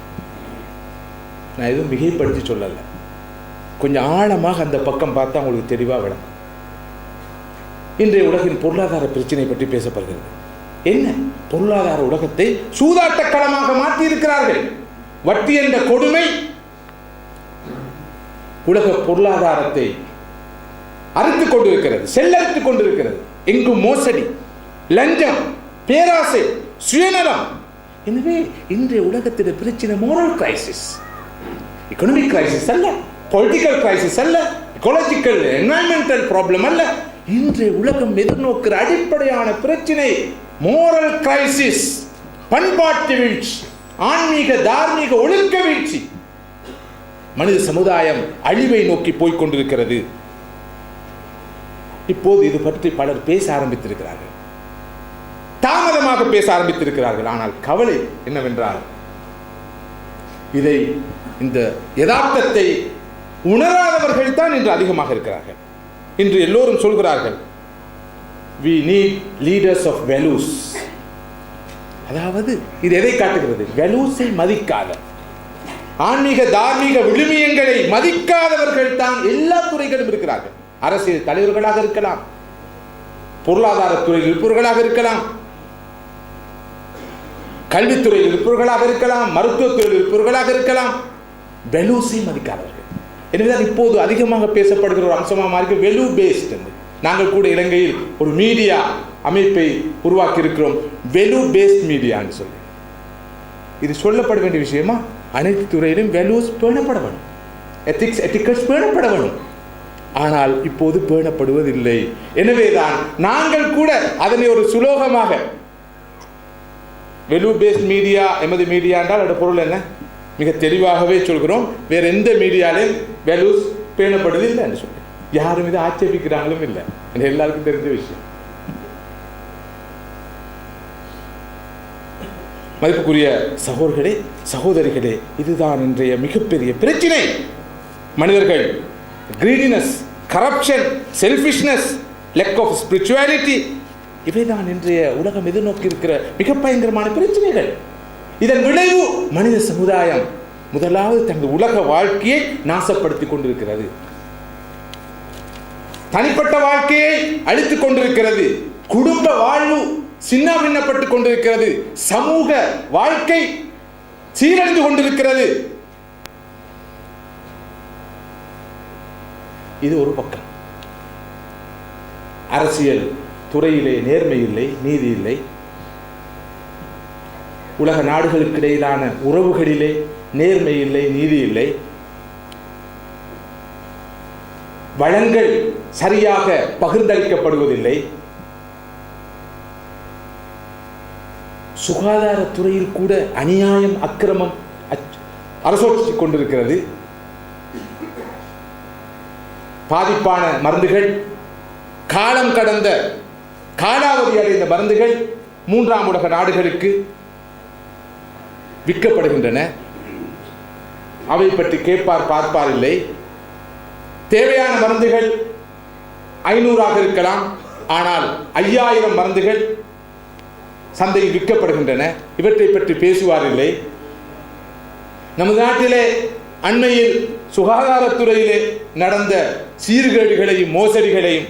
நான் எதுவும் மிகைப்படுத்தி சொல்லலை, கொஞ்சம் ஆழமாக அந்த பக்கம் பார்த்தா உங்களுக்கு தெளிவாக விளக்கும். இன்றைய உலகின் பொருளாதார பிரச்சனை பற்றி பேசப்படுகிறது. என்ன பொருளாதார உலகத்தை சூதாட்ட களமாக மாற்றி இருக்கிறார்கள். வட்டி என்ற கொடுமை உலக பொருளாதாரத்தை அறுத்துக் கொண்டிருக்கிறது, செல்லறுத்துக் கொண்டிருக்கிறது. எங்கும் மோசடி, லஞ்சம், பேராசை, சுயநலம். எனவே இன்றைய உலகத்தின் பிரச்சனை மோரல் கிரைசிஸ், எகனாமிக் கிரைசிஸ் அல்ல, பொலிட்டிக்கல் கிரைசிஸ் அல்ல, எக்காலஜிக்கல் என்வாயன்மெண்டல் ப்ராப்ளம் அல்ல. இன்றைய உலகம் எதிர்நோக்கிற அடிப்படையான பிரச்சனை மோரல் கிரைசிஸ், பண்பாட்டு வீழ்ச்சி, ஆன்மீக தார்மீக ஒழுக்க வீழ்ச்சி. மனித சமுதாயம் அழிவை நோக்கி போய்கொண்டிருக்கிறது. இப்போது இது பற்றி பலர் பேச ஆரம்பித்திருக்கிறார்கள், தாமதமாக பேச ஆரம்பித்திருக்கிறார்கள். ஆனால் கவலை என்னவென்றால், இந்த யதார்த்தத்தை உணராதவர்கள் தான் இன்று அதிகமாக இருக்கிறார்கள். இன்று எல்லோரும் சொல்கிறார்கள், we need leaders of values. அதாவது இது எதை காட்டுகிறது? வேல்யூஸை மதிக்காத, ஆன்மீக தார்மீக விழுமியங்களை மதிக்காதவர்கள் தான் எல்லா துறைகளும் இருக்கிறார்கள். அரசியல் தலைவர்களாக இருக்கலாம், பொருளாதாரத்துறையில் இருப்பவர்களாக இருக்கலாம், கல்வித்துறையில் இருப்பவர்களாக இருக்கலாம், மருத்துவத்துறையில் இருப்பவர்களாக இருக்கலாம். வேல்யூஸை மதிக்காதவர்கள். எனவேதான் இப்போது அதிகமாக பேசப்படுகிற ஒரு அம்சமாக மாறி வேல்யூ பேஸ்ட். நாங்கள் கூட இலங்கையில் ஒரு மீடியா அமைப்பை உருவாக்கி இருக்கிறோம், வேல்யூ பேஸ்ட் மீடியான்னு சொல்லி. இது சொல்லப்பட வேண்டிய விஷயமா? அனைத்து துறையிலும் வேல்யூஸ் பேணப்பட வேணும், எத்திக்ஸ் எட்டிக்கட்ஸ் பேணப்பட வேணும். ஆனால் இப்போது பேணப்படுவதில்லை. எனவேதான் நாங்கள் கூட அதனை ஒரு சுலோகமாக வேல்யூ பேஸ்ட் மீடியா, எமது மீடியா என்றால் அதோட பொருள் என்ன மிக தெளிவாகவே சொல்கிறோம். வேற எந்த மீடியாலையும் வேல்யூஸ் பேணப்படுவதில்லை என்று சொல்லி யாரும் இதை ஆட்சேபிக்கிறாங்களும் இல்லை. எல்லாருக்கும் தெரிஞ்ச விஷயம். மதிப்புக்குரிய சகோதரர்களே, சகோதரிகளே, இதுதான் இன்றைய மிகப்பெரிய பிரச்சனை. மனிதர்கள் greediness, corruption, selfishness, lack of spirituality, இவைதான் இன்றைய உலகம் எதிர்நோக்கி இருக்கிற மிக பயங்கரமான பிரச்சனைகள். இதன் விளைவு மனித சமுதாயம் முதலாவது தனது உலக வாழ்க்கையை நாசப்படுத்திக் கொண்டிருக்கிறது, தனிப்பட்ட வாழ்க்கையை அழித்துக் கொண்டிருக்கிறது, குடும்ப வாழ்வு சின்னாபின்னப்பட்டுக் கொண்டிருக்கிறது, சமூக வாழ்க்கை சீரழிந்து கொண்டிருக்கிறது. இது ஒரு பக்கம். அரசியல் துறையிலே நேர்மை இல்லை, நீதி இல்லை. உலக நாடுகளுக்கு இடையிலான உறவுகளிலே நேர்மை இல்லை, நீதி இல்லை. வளங்கள் சரியாக பகிர்ந்தளிக்கப்படுவதில்லை. சுகாதாரத்துறையில் கூட அநியாயம், அக்கிரமம் அரசோற்றிக் கொண்டிருக்கிறது. பாதிப்பான மருந்துகள், காலம் கடந்த காலாவதி அடைந்த மருந்துகள் மூன்றாம் உலக நாடுகளுக்கு விற்கப்படுகின்றன. அவை பற்றி கேட்பார் பார்ப்பார் இல்லை. தேவையான மருந்துகள் 500 இருக்கலாம், ஆனால் 5000 மருந்துகள் சந்தையில் விற்கப்படுகின்றன. இவற்றை பற்றி பேசுவார் இல்லை. நமது நாட்டிலே அண்மையில் சுகாதாரத்துறையிலே நடந்த சீர்கேடுகளையும் மோசடிகளையும்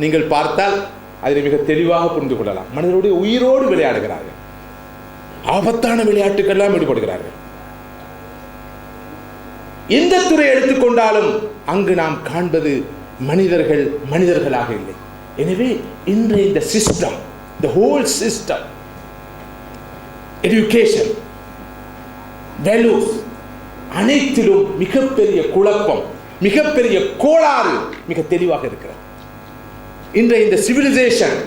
நீங்கள் பார்த்தால் அதில் மிக தெளிவாக புரிந்து கொள்ளலாம். மனிதனுடைய உயிரோடு விளையாடுகிறார்கள், ஆபத்தான விளையாட்டுக்கெல்லாம் ஈடுபடுகிறார்கள். எந்த துறை எடுத்துக்கொண்டாலும் அங்கு நாம் காண்பது மனிதர்கள் மனிதர்களாக இல்லை. எனவே இன்றைய இந்த system, the whole system, education, values, அனைத்திலும் மிகப்பெரிய குழப்பம், மிகப்பெரிய கோளாறு மிக தெளிவாக இருக்கிறது. இன்றைய இந்த சிவிலைசேஷன்,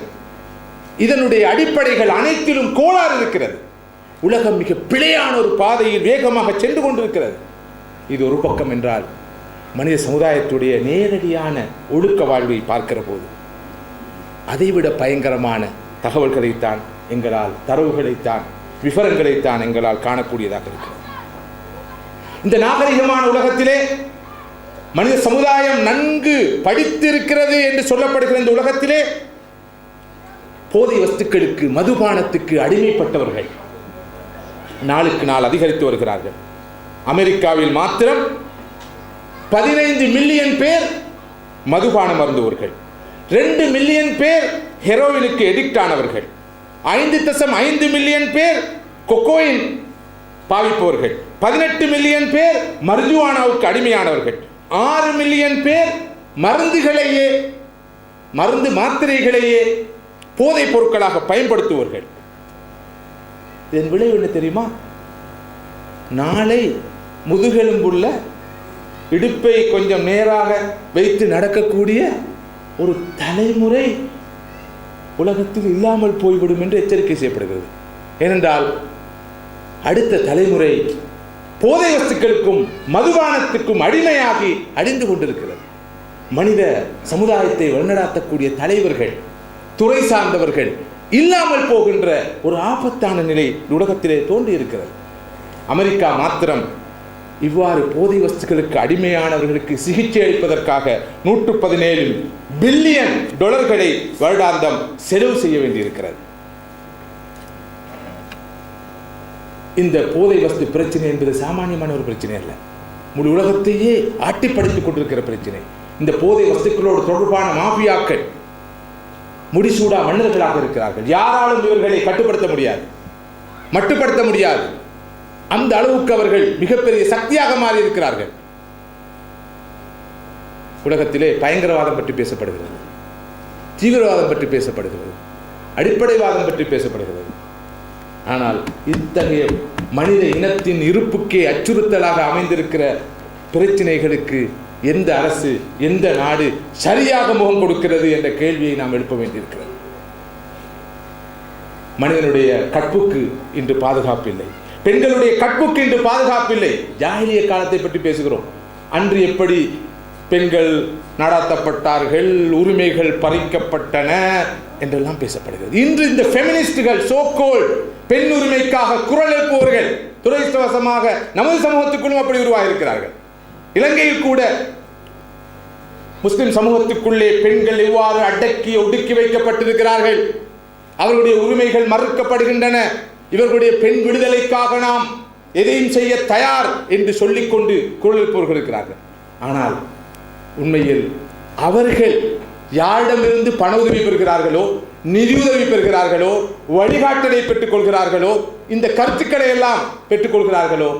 இதனுடைய அடிப்படைகள் அனைத்திலும் கோளாறு இருக்கிறது. உலகம் மிக பிழையான ஒரு பாதையில் வேகமாக சென்று கொண்டிருக்கிறது. இது ஒரு பக்கம் என்றால், மனித சமுதாயத்துடைய நேரடியான ஒழுக்க வாழ்வை பார்க்கிற போது அதைவிட பயங்கரமான தகவல்களைத்தான் எங்களால், தரவுகளைத்தான், விவரங்களைத்தான் எங்களால் காணக்கூடியதாக இருக்கிறது. இந்த நாகரிகமான உலகத்திலே மனித சமுதாயம் நன்கு படித்திருக்கிறது என்று சொல்லப்படுகிற இந்த உலகத்திலே போதை வஸ்துக்களுக்கு, மதுபானத்துக்கு அடிமைப்பட்டவர்கள் நாளுக்கு நாள் அதிகரித்து வருகிறார்கள். அமெரிக்காவில் மாத்திரம் 15 மில்லியன் பேர் மதுபானம் அருந்துவர்கள், 2 மில்லியன் பேர் ஹெரோயினுக்கு எடிக்ட் ஆனவர்கள், 5.5 மில்லியன் பேர் கொக்கோயின் பாவிப்பவர்கள், 18 மில்லியன் பேர் மர்ஜுவானாவுக்கு அடிமையானவர்கள், 6 மில்லியன் பேர் மருந்துகளையே, மருந்து மாத்திரைகளையே போதைப் பொருட்களாக பயன்படுத்துவார்கள். இதன் விளைவு என்ன தெரியுமா? நாளை முதுகெலும்புள்ள, இடுப்பை கொஞ்சம் நேராக வைத்து நடக்கக்கூடிய ஒரு தலைமுறை உலகத்தில் இல்லாமல் போய்விடும் என்று எச்சரிக்கை செய்யப்படுகிறது. ஏனென்றால் அடுத்த தலைமுறை போதை வஸ்துக்களுக்கும் மதுபானத்துக்கும் அடிமையாகி அழிந்து கொண்டிருக்கிறது. மனித சமுதாயத்தை வழிநடாத்தக்கூடிய தலைவர்கள், துறை சார்ந்தவர்கள் இல்லாமல் போகின்ற ஒரு ஆபத்தான நிலை உலகத்திலே தோன்றி இருக்கிறது. அமெரிக்கா மாத்திரம் இவ்வாறு போதை வஸ்துக்களுக்கு அடிமையானவர்களுக்கு சிகிச்சை அளிப்பதற்காக 117 பில்லியன் டாலர்களை வருடாந்தம் செலவு செய்ய வேண்டியிருக்கிறது. இந்த போதை வஸ்து பிரச்சனை என்பது சாமானியமான ஒரு பிரச்சனை அல்ல, முழு உலகத்தையே ஆட்டிப்படுத்திக் கொண்டிருக்கிற பிரச்சனை. இந்த போதை வஸ்துக்களோடு தொடர்பான மாஃபியாக்கள் முடிசூடா மன்னர்களாக இருக்கிறார்கள். யாராலும் இவர்களை கட்டுப்படுத்த முடியாது, மட்டுப்படுத்த முடியாது. அந்த அளவுக்கு அவர்கள் மிகப்பெரிய சக்தியாக மாறி இருக்கிறார்கள். உலகத்திலே பயங்கரவாதம் பற்றி பேசப்படுகிறது, தீவிரவாதம் பற்றி பேசப்படுகிறது, அடிப்படைவாதம் பற்றி பேசப்படுகிறது. ஆனால் இத்தகைய மனித இனத்தின் இருப்புக்கே அச்சுறுத்தலாக அமைந்திருக்கிற பிரச்சனைகளுக்கு எந்த அரசு, எந்த நாடு சரியாக முகம் கொடுக்கிறது என்ற கேள்வியை நாம் எழுப்ப வேண்டியிருக்கிறது. மனிதனுடைய கற்புக்கு இன்று பாதுகாப்பில்லை, பெண்களுடைய கற்புக்கு இன்று பாதுகாப்பில்லை. ஜாஹிலிய காலத்தை பற்றி பேசுகிறோம். அன்று எப்படி பெண்கள் நடாத்தப்பட்டார்கள், உரிமைகள் பறிக்கப்பட்டன என்றெல்லாம் பேசப்படுகிறது. இன்று இந்த ஃபெமினிஸ்டுகள், சோகோல் பெண் உரிமைக்காக குரல் எழுப்புவர்கள் துரதிர்ஷ்டவசமாக நமது சமூகத்துக்குள்ளும் அப்படி உருவாகியிருக்கிறார்கள். இலங்கையில் கூட முஸ்லிம் சமூகத்துக்குள்ளே பெண்கள் எவ்வாறு அடக்கி ஒடுக்கி வைக்கப்பட்டிருக்கிறார்கள், அவர்களுடைய உரிமைகள் மறுக்கப்படுகின்றன, இவர்களுடைய பெண் விடுதலைக்காக நாம் எதையும் செய்ய தயார் என்று சொல்லிக்கொண்டு குரல் எழுப்புவர்கள் இருக்கிறார்கள். ஆனால் உண்மையில் அவர்கள் யாரிடமிருந்து பண உதவி பெறுகிறார்களோ, நிதியுதவி பெறுகிறார்களோ, வழிகாட்டலை பெற்றுக் கொள்கிறார்களோ, இந்த கருத்துக்களை எல்லாம் பெற்றுக் கொள்கிறார்களோ,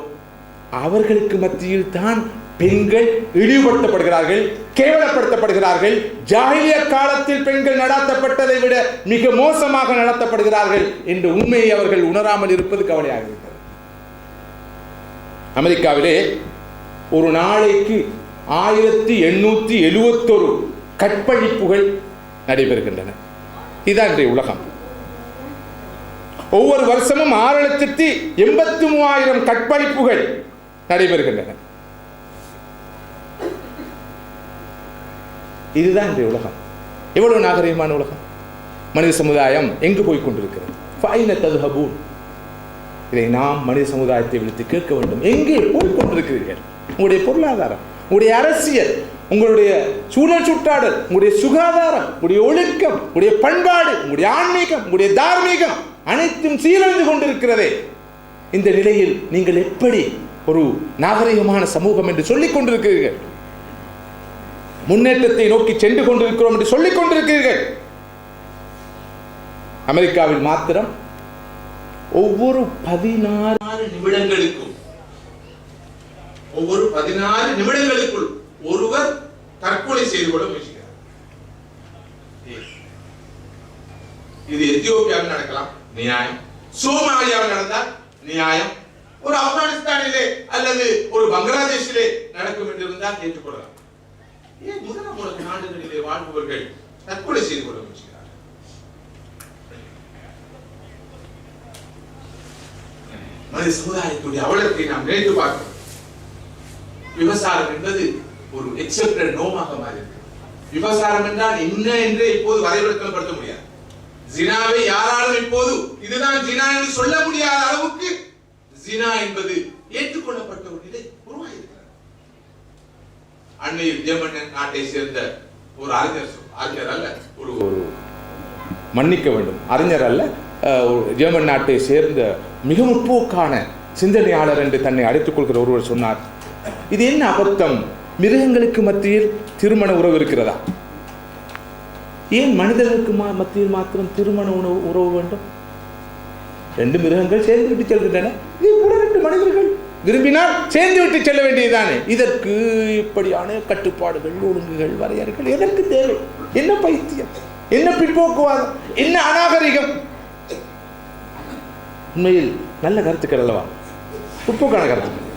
அவர்களுக்கு மத்தியில் தான் பெண்கள் இழிவுபடுத்தப்படுகிறார்கள், கேவலப்படுத்தப்படுகிறார்கள். ஜாஹிலிய காலத்தில் பெண்கள் நடாத்தப்பட்டதை விட மிக மோசமாக நடத்தப்படுகிறார்கள் என்ற உண்மையை அவர்கள் உணராமல் இருப்பது கவலையாக இருக்கிறது. அமெரிக்காவிலே ஒரு நாளைக்கு 1871 கற்பழிப்புகள் நடைபெறுகின்றன. இதுதான் இன்றைய உலகம். ஒவ்வொரு வருஷமும் 6,83,000 கற்பழிப்புகள் நடைபெறுகின்றன. இதுதான் இன்றைய உலகம். எவ்வளவு நாகரிகமான உலகம்! மனித சமுதாயம் எங்கு போய் கொண்டிருக்கிறது? இதை நாம் மனித சமுதாயத்தை விழித்து கேட்க வேண்டும். எங்கே போய் கொண்டிருக்கிறீர்கள்? உங்களுடைய பொருளாதாரம், உங்களுடைய அரசியல், உங்களுடைய சூழல் சுற்றாடல், உங்களுடைய சுகாதாரம், உங்களுடைய ஒழுக்கம், உங்களுடைய பண்பாடு, உங்களுடைய ஆன்மீகம், உங்களுடைய தார்மீகம் அனைத்தும் சீரழிந்து கொண்டிருக்கிறதே. இந்த நிலையில் நீங்கள் எப்படி ஒரு நாகரிகமான சமூகம் என்று சொல்லிக் கொண்டிருக்கிறீர்கள்? முன்னேற்றத்தை நோக்கி சென்று கொண்டிருக்கிறோம் என்று சொல்லிக் கொண்டிருக்கிறீர்கள். அமெரிக்காவில் மாத்திரம் ஒவ்வொரு 16 நிமிடங்களுக்குள் ஒருவர் தற்கொலை செய்து கொள்ள முயற்சிக்கிறார். இது எத்தியோப்பியாவில் நடக்கலாம், நியாயம். சோமாலியாவில் நடந்தால் நியாயம். ஒரு ஆப்கானிஸ்தானிலே அல்லது ஒரு பங்களாதேஷிலே நடக்கும் என்று இருந்தால் ஏற்றுக்கொள்ளலாம். ஏன் முதலாம் உலக நாடுகளிலே வாழ்பவர்கள் தற்கொலை செய்து கொள்ள முயற்சிக்கிறார்கள்? மனித சமுதாயத்துடைய அவலத்தை நாம் நினைத்து பார்க்கிறோம். விபசாரம் என்பது ஒரு எக்ஸெப்டட் நோமாக மாறி இருக்கு. விபசாரம் என்றால் என்ன என்று இப்போது வரைவிலக்கணப்படுத்த முடியாது. ஜினாவை யாராலும் இப்போது இதுதான் ஜினா என்று சொல்ல முடியாத அளவுக்கு ஜினா என்பது ஏற்றுக்கொள்ளப்பட்ட ஒரு நிலை உருவாகியிருக்கிறது. அண்மையில் ஜெர்மன் நாட்டை சேர்ந்த ஒரு அறிஞர் அல்ல, ஒரு மன்னிக்க வேண்டும், அறிஞர் அல்ல, ஜெர்மன் நாட்டை சேர்ந்த மிக முற்போக்கான சிந்தனையாளர் என்று தன்னை அழைத்துக் கொள்கிற ஒருவர் சொன்னார், இது என்ன அபத்தம், மிருகங்களுக்கு மத்தியில் திருமண உறவு இருக்கிறதா? ஏன் மனிதர்களுக்கு மத்தியில் மாத்திரம் திருமண உறவு வேண்டும்? 2 மிருகங்கள் சேர்ந்து விட்டு செல்கின்றன, இது கூட 2 மனிதர்கள் விரும்பினால் சேர்ந்து விட்டு செல்ல வேண்டியதுதானே. இதற்கு இப்படியான கட்டுப்பாடுகள், ஒழுங்குகள், வரையறைகள் எதற்கு தேவை? என்ன பைத்தியம், என்ன பிற்போக்குவாதம், என்ன அநாகரிகம்! உண்மையில் நல்ல கருத்துக்கள் அல்லவா, பிற்போக்கான கருத்துக்கள்.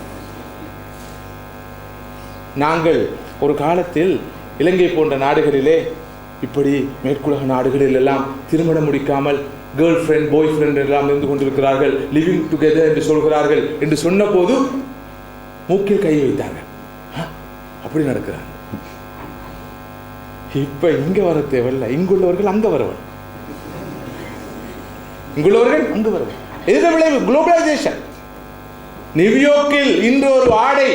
நாங்கள் ஒரு காலத்தில் இலங்கை போன்ற நாடுகளிலே இப்படி மேற்குலக நாடுகளில் எல்லாம் திருமணம் முடிக்காமல் கேர்ள் ஃப்ரெண்ட், பாய் ஃப்ரெண்ட் எல்லாம் இருந்து கொண்டிருக்கிறார்கள், லிவிங் டுகெதர் என்று சொல்கிறார்கள் என்று சொன்ன போது மூக்கில் கை வைத்தாங்க. அப்படி நடக்கிறாங்க. இப்ப இங்க வர தேவையில்லை, இங்குள்ளவர்கள் அங்க வரவன், இங்குள்ளவர்கள் அங்கு வரவன். இதுதான் விளைவு, குளோபலைசேஷன். நியூயார்க்கில் இன்று ஒரு ஆடை,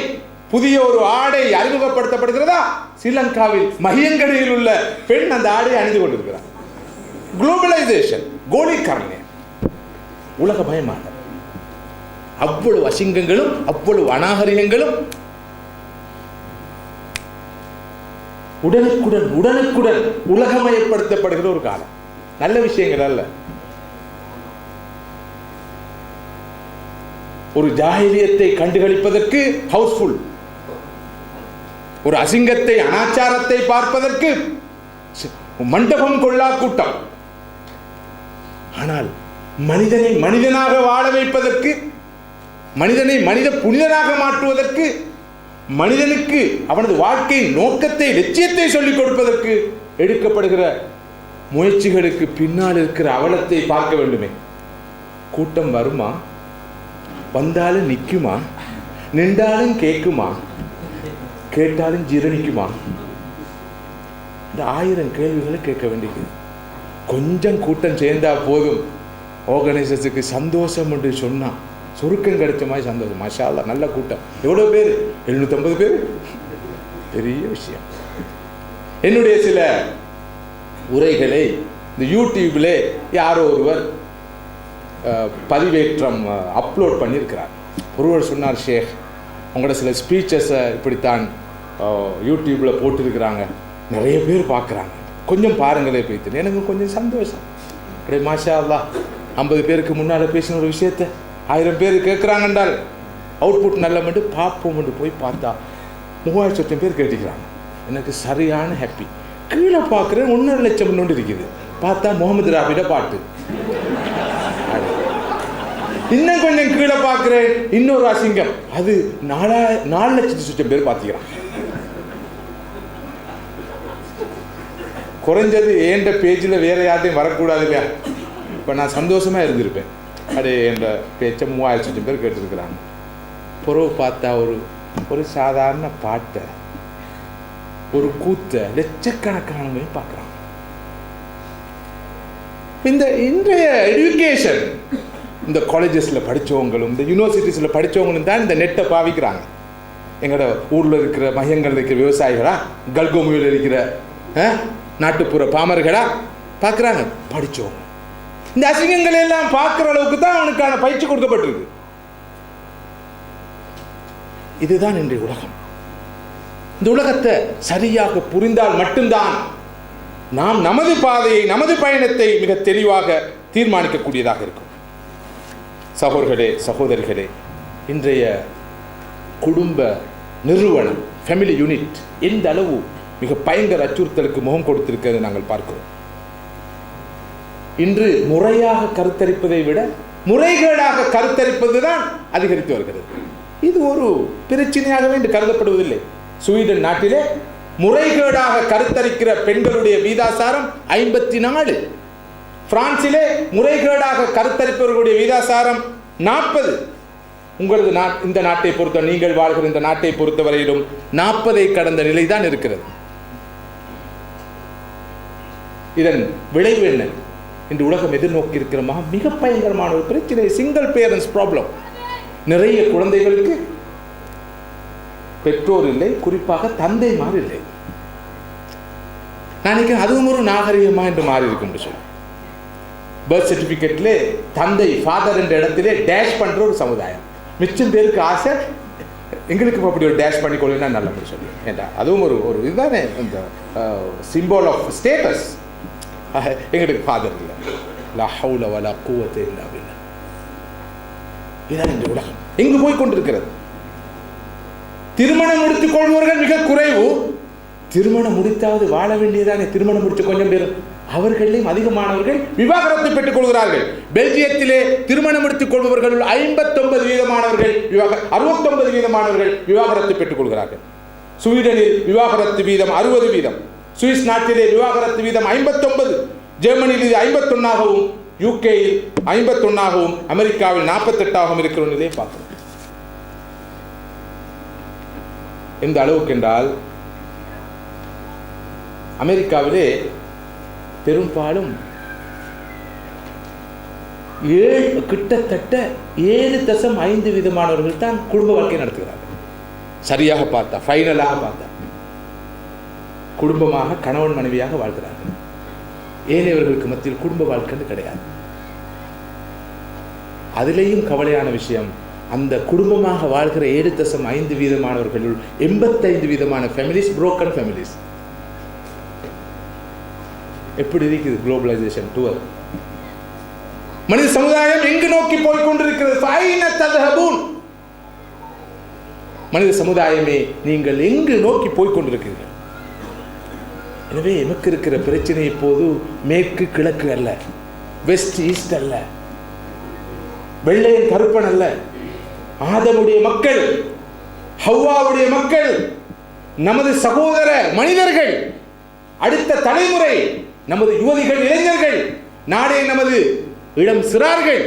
புதிய ஒரு ஆடை அறிமுகப்படுத்தப்படுகிறதா? ஸ்ரீலங்காவில் மஹியங்கடையில் உள்ள பெண் அந்த ஆடையை அணிந்து கொண்டிருக்கிறார். குளோபலைசேஷன், கோலிகரணியம், உலக பயமான அவ்வளவு அசிங்கங்களும் அவ்வளவு அநாகரிகங்களும் உடனுக்குடன் உலகமயப்படுத்தப்படுகிற ஒரு காலம். நல்ல விஷயங்கள் அல்ல. ஒரு ஜாஹிலியத்தை கண்டுகளிப்பதற்கு ஹவுஸ்ஃபுல், ஒரு அசிங்கத்தை, அனாச்சாரத்தை பார்ப்பதற்கு மண்டபம் கொள்ளா கூட்டம். ஆனால் மனிதனை மனிதனாக வாழ வைப்பதற்கு, மனிதனை மனித புனிதனாக மாற்றுவதற்கு, மனிதனுக்கு அவனது வாழ்க்கையின் நோக்கத்தை, லட்சியத்தை சொல்லிக் கொடுப்பதற்கு எடுக்கப்படுகிற முயற்சிகளுக்கு பின்னால் இருக்கிற அவலத்தை பார்க்க வேண்டுமே. கூட்டம் வருமா? வந்தாலும் நிற்குமா? நின்றாலும் கேட்குமா? கேட்டாலும் ஜீரணிக்குமா? இந்த 1000 கேள்விகளை கேட்க வேண்டியது. கொஞ்சம் கூட்டம் சேர்ந்தா போதும், ஆர்கனைசர்ஸுக்கு சந்தோஷம் என்று சொன்னால் சுருக்கம் கிடைச்ச மாதிரி சந்தோஷம். மாஷா அல்லாஹ், நல்ல கூட்டம். எவ்வளோ பேர்? 750 பேர். பெரிய விஷயம். என்னுடைய சில உரைகளை இந்த யூடியூப்ல யாரோ ஒருவர் பதிவேற்றம் அப்லோட் பண்ணியிருக்கிறார். ஒருவர் சொன்னார், ஷேக் உங்களோட சில ஸ்பீச்சஸை இப்படித்தான் யூடியூப்பில் போட்டிருக்கிறாங்க, நிறைய பேர் பார்க்குறாங்க, கொஞ்சம் பாருங்களே போய்த்து. எனக்கு கொஞ்சம் சந்தோஷம். அப்படியே மாஷா அல்லாஹ், 50 பேருக்கு முன்னால் பேசின ஒரு விஷயத்தை 1000 பேர் கேட்குறாங்க என்றால் அவுட்புட் நல்ல மட்டும் பார்ப்போம் என்று போய் பார்த்தா 3000 பேர் கேட்டுக்கிறாங்க. எனக்கு சரியான ஹாப்பி. கீழே பார்க்குறேன் 1.5 லட்சம் நோண்டு இருக்குது. பார்த்தா முகமது ராபியோட பாட்டு. இன்னும் கொஞ்சம் கீழே பார்க்குறேன், இன்னொரு அசிங்கம், அது 4 லட்சம் பேர் பார்த்துக்கிறான். குறைஞ்சது ஏண்ட பேஜில் வேற யார்ட்டையும் வரக்கூடாது இல்லையா? இப்போ நான் சந்தோஷமாக இருந்திருப்பேன். அப்படியே என்ற பேச்சை 3000 பேர் கேட்டுருக்குறாங்க. புறவு பார்த்தா ஒரு சாதாரண பாட்டை, ஒரு கூத்தை லட்சக்கணக்கானவங்க பார்க்குறாங்க. இந்த இன்றைய எஜுகேஷன், இந்த காலேஜஸில் படித்தவங்களும் இந்த யூனிவர்சிட்டிஸில் படித்தவங்களும் தான் இந்த நெட்டை பாவிக்கிறாங்க. எங்களோட ஊரில் இருக்கிற மையங்களில் இருக்கிற விவசாயிகளா, கல்கோமுவில் இருக்கிற நாட்டுப்புற பாமர்களா பார்க்குறாங்க. படித்தவங்க இந்த அசிங்கங்களை எல்லாம் பார்க்குற அளவுக்கு தான் அவனுக்கான பயிற்சி கொடுக்கப்பட்டிருக்கு. இதுதான் இன்றைய உலகம். இந்த உலகத்தை சரியாக புரிந்தால் மட்டும்தான் நாம் நமது பாதையை, நமது பயணத்தை மிக தெளிவாக தீர்மானிக்கக்கூடியதாக இருக்கும். சகோதரர்களே, சகோதரிகளே, இன்றைய குடும்ப நிறுவனம், ஃபேமிலி யூனிட் எந்த அளவு மிக பயங்கர அச்சுறுத்தலுக்கு முகம் கொடுத்திருக்கிறது நாங்கள் பார்க்கிறோம். இன்று முறையாக கருத்தரிப்பதை விட முறைகேடாக கருத்தரிப்பது தான் அதிகரித்து வருகிறது. இது ஒரு பிரச்சனையாகவே இன்று கருதப்படுவதில்லை. ஸ்வீடன் நாட்டிலே முறைகேடாக கருத்தரிக்கிற பெண்களுடைய வீதாசாரம் 54. பிரான்சிலே முறைகேடாக கருத்தரிப்பவர்களுடைய வீதாசாரம் 40. உங்களது இந்த நாட்டை பொறுத்த, நீங்கள் வாழ்கிற இந்த நாட்டை பொறுத்தவரையிலும் 40 கடந்த நிலைதான் இருக்கிறது. இதன் விளைவு என்ன? இன்று உலகம் எதிர்நோக்கி இருக்கிற மிக பயங்கரமான ஒரு பிரச்சனை, சிங்கிள் பேரண்ட்ஸ் ப்ராப்ளம். நிறைய குழந்தைகளுக்கு பெற்றோர் இல்லை, குறிப்பாக தந்தைமார் இல்லை. நான் நினைக்கிறேன் அதுவும் ஒரு நாகரிகமா என்று மாறி இருக்கும். பர்த் சர்டிபிகேட்ல தந்தை, ஃபாதர் என்ற இடத்திலே டேஷ் பண்ற ஒரு சமுதாயம். மிச்சம் பேருக்கு ஆசை, எங்களுக்கு அப்படி ஒரு டேஷ் பண்ணி கொள்ளுன்னா நல்ல சொல்லி ஏண்டா, அதுவும் ஒரு இதுதானே இந்த சிம்பிள் ஆஃப் ஸ்டேட்டஸ். எங்களுக்கு ஃபாதர் இல்லை, லா ஹவுல வலா குவத்த இல்லா பில்லா. இதான் இந்த உலகம் எங்கு போய் கொண்டிருக்கிறது. திருமணம் முடித்துக் கொள்பவர்கள் மிக குறைவு. திருமணம் முடித்தாவது வாழ வேண்டியதானே. திருமணம் முடிச்ச கொஞ்சம் பேர், அவர்களையும் அதிகமானவர்கள் விவாகரத்து பெற்றுக் கொள்கிறார்கள். பெல்ஜியத்திலே திருமணம் முடித்துக் கொள்பவர்கள் 59% 69% விவாகரத்து பெற்றுக் கொள்கிறார்கள். ஸ்வீடனில் விவாகரத்து வீதம் 60%. சுவிஸ் நாட்டிலே விவாகரத்து வீதம் 59. ஜெர்மனியில் இது 51ஆகவும், யூகேயில் 51ஆகவும், அமெரிக்காவில் 48ஆகவும் இருக்கிற நிலையை பார்க்கிறோம். எந்த அளவுக்கு என்றால், அமெரிக்காவிலே பெரும்பாலும் கிட்டத்தட்ட 7.5% தான் குடும்ப வாழ்க்கை நடத்துகிறார்கள். சரியாக பார்த்தா, ஃபைனலாக பார்த்தா குடும்பமாக கணவன் மனைவியாக வாழ்கிறார்கள். ஏனையவர்களுக்கு மத்தியில் குடும்ப வாழ்க்கை கிடையாது. அதிலேயும் கவலையான விஷயம், அந்த குடும்பமாக வாழ்கிற 7.5%, 85% ஃபேமிலிஸ் புரோக்கன் ஃபேமிலிஸ். எப்படி இருக்குது குளோபலைசேஷன் டூர்? மனித சமுதாயம் எங்கு நோக்கி போய்கொண்டிருக்கிறது? மனித சமுதாயமே, நீங்கள் எங்கு நோக்கி போய்கொண்டிருக்கிறீர்கள்? எனவே எமக்கு இருக்கிற பிரச்சனை இப்போது மேற்கு கிழக்கு அல்ல, வெஸ்ட் ஈஸ்ட் அல்ல, வெள்ளையன் கருப்பன் அல்ல. ஆதமுடைய மக்கள், ஹவ்வாவுடைய மக்கள், நமது சகோதர மனிதர்கள், அடுத்த தலைமுறை, நமது யுவதிகள், இளைஞர்கள், நாடே நமது இளம் சிறார்கள்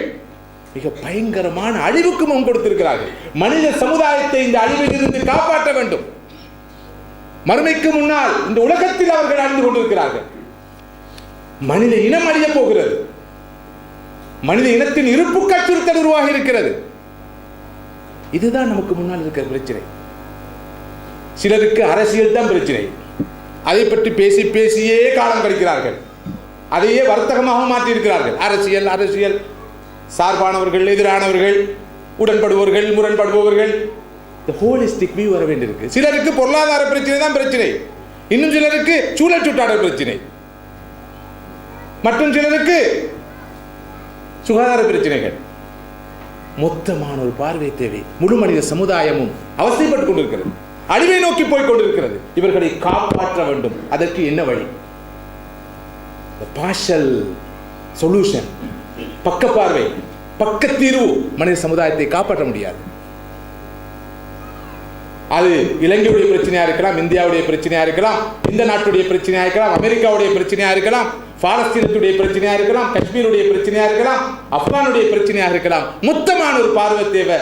மிக பயங்கரமான அழிவுக்கு முன் கொடுத்திருக்கிறார்கள். மனித சமுதாயத்தை இந்த அழிவில் இருந்து காப்பாற்ற வேண்டும். மறுமைக்கு முன்னால் இந்த உலகத்தில் அவர்கள் அழிந்து கொண்டிருக்கிறார்கள். மனித இனம் அழிய போகிறது. மனித இனத்தின் இருப்புக்கு அச்சுறுத்தல் உருவாகி இருக்கிறது. இதுதான் நமக்கு முன்னால் இருக்கிற பிரச்சனை. சிலருக்கு அரசியல் தான் பிரச்சனை. அதை பற்றி பேசி பேசியே காலம் கழிக்கிறார்கள். அதையே வர்த்தகமாக மாற்றி இருக்கிறார்கள். அரசியல் அரசியல் சார்பானவர்கள், எதிரானவர்கள், உடன்படுபவர்கள், முரண்படுபவர்கள். ஹோலிஸ்டிக் வியூ வர வேண்டியிருக்கு. சிலருக்கு பொருளாதார பிரச்சனை தான் பிரச்சனை, இன்னும் சிலருக்கு சூழல் சுற்றாடல் பிரச்சனை, மற்றும் சிலருக்கு சுகாதார பிரச்சனைகள். மொத்தமான ஒரு பார்வை தேவை. முழு மனித சமுதாயமும் அவசியப்பட்டுக் கொண்டிருக்கிறது, அழிவை நோக்கி போய் கொண்டிருக்கிறது. இவர்களை காப்பாற்ற வேண்டும். அதற்கு என்ன வழி? பார்ஷல் சொல்யூஷன், பக்க பார்வை, பக்க தீர்வு மனித சமுதாயத்தை காப்பாற்ற முடியாது. அது இலங்கையுடைய பிரச்சனையா இருக்கலாம், இந்தியாவுடைய பிரச்சனையா இருக்கலாம், இந்த நாட்டுடைய பிரச்சனையா இருக்கலாம், அமெரிக்காவுடைய பிரச்சனையா இருக்கலாம், பாலஸ்தீனத்துடைய பிரச்சனையா இருக்கலாம், காஷ்மீருடைய பிரச்சனையா இருக்கலாம், ஆப்கானுடைய பிரச்சனையாக இருக்கலாம். மொத்தமான ஒரு பார்வை தேவை.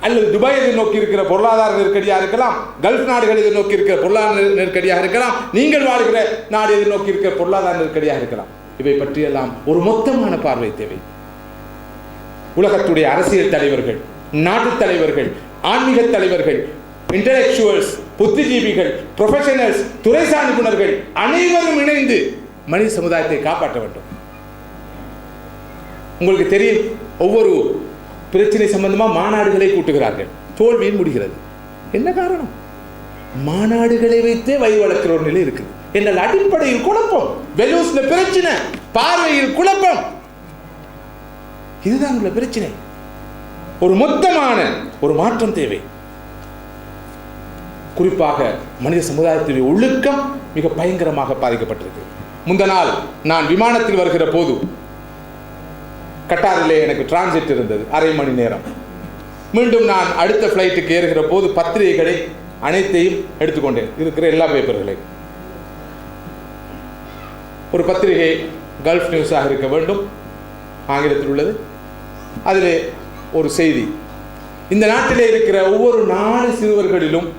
அல்லது துபாய் இதை நோக்கி இருக்கிற பொருளாதார நெருக்கடியாக இருக்கலாம், கல்ஃப் நாடுகள் இதை நோக்கி இருக்கிற பொருளாதார நெருக்கடியாக இருக்கலாம், நீங்கள் வாழ்கிற நாடு இதை நோக்கி இருக்கிற பொருளாதார நெருக்கடியாக இருக்கலாம். இவை பற்றியெல்லாம் ஒரு மொத்தமான பார்வை தேவை. உலகத்துடைய அரசியல் தலைவர்கள், நாட்டு தலைவர்கள், ஆன்மீக தலைவர்கள், இன்டலெக்சுவல்ஸ், புத்திஜீவிகள், ப்ரொஃபஷனல்ஸ், துறைசார் நிபுணர்கள் அனைவரும் இணைந்து மனித சமுதாயத்தை காப்பாற்ற வேண்டும். உங்களுக்கு தெரியும், ஒவ்வொரு பிரச்சனை சம்பந்தமா மாநாடுகளை கூட்டுகிறார்கள். தோல்வியில் முடிகிறது. என்ன காரணம்? மாநாடுகளை வைத்தே வழி வளர்க்கிற ஒரு நிலை இருக்குது. எங்கள் அடிப்படையில் குழப்பம், வெலூஸ்ல பிரச்சனை, பார்வையில் குழப்பம். இதுதான் உள்ள பிரச்சனை. ஒரு மொத்தமான ஒரு மாற்றம் தேவை. குறிப்பாக மனித சமுதாயத்தினுடைய ஒழுக்கம் மிக பயங்கரமாக பாதிக்கப்பட்டிருக்கு. முந்த நாள் நான் விமானத்தில் வருகிற போது கட்டாரிலே எனக்கு டிரான்சிட் இருந்தது, அரை மணி நேரம். மீண்டும் நான் அடுத்த ஃப்ளைட்டுக்கு ஏறுகிற போது பத்திரிகைகளை அனைத்தையும் எடுத்துக்கொண்டேன், இருக்கிற எல்லா பேப்பர்களையும். ஒரு பத்திரிகை கல்ஃப் நியூஸாக இருக்க வேண்டும், ஆங்கிலத்தில் உள்ளது. அதில் ஒரு செய்தி, இந்த நாட்டிலே இருக்கிற ஒவ்வொரு 4 சிறுவர்களிலும்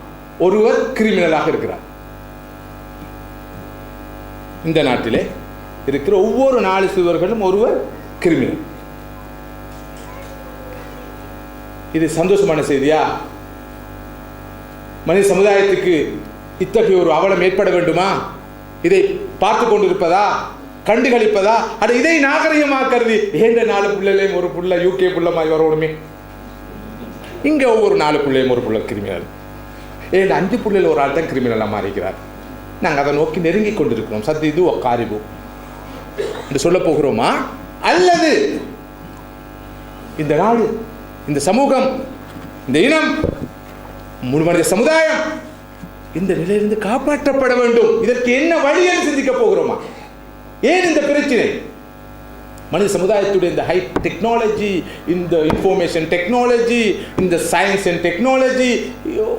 ஒருவர் கிரிமினலாக இருக்கிறார். இந்த நாட்டிலே இருக்கிற ஒவ்வொரு 4 சிறுவர்களும் ஒருவர் கிரிமினல். இது சந்தோஷமான செய்தியா? மனித சமுதாயத்துக்கு இத்தகைய ஒரு அவலம் ஏற்பட வேண்டுமா? இதை பார்த்து கொண்டிருப்பதா, கண்டுகளிப்பதா? அது இதை நாகரிகமாக கருதி ஏண்ட 4 பிள்ளைகளையும் ஒரு புள்ள யூகே புள்ள மாதிரி வரணுமே, இங்க ஒவ்வொரு 4 பிள்ளையும் ஒரு புள்ள கிரிமினல், ஏண்ட 5 பிள்ளைகள் ஒரு ஆள் தான் கிரிமினலாக மாறிக்கிறார். நாங்கள் அதை நோக்கி நெருங்கி கொண்டிருக்கிறோம். சத்து இது ஒக்காரிபு என்று சொல்ல போகிறோமா? அல்லது இந்த நாடு, இந்த சமூகம், இந்த இனம், முழு மனித சமுதாயம் இந்த நிலையிலிருந்து காப்பாற்றப்பட வேண்டும். இதற்கு என்ன வழி என்று சிந்திக்க போகிறோமா? ஏன் இந்த பிரச்சனை? மனித சமுதாயத்துடைய இந்த ஹை டெக்னாலஜி, இந்த இன்ஃபர்மேஷன் டெக்னாலஜி, இந்த சயின்ஸ் அண்ட் டெக்னாலஜி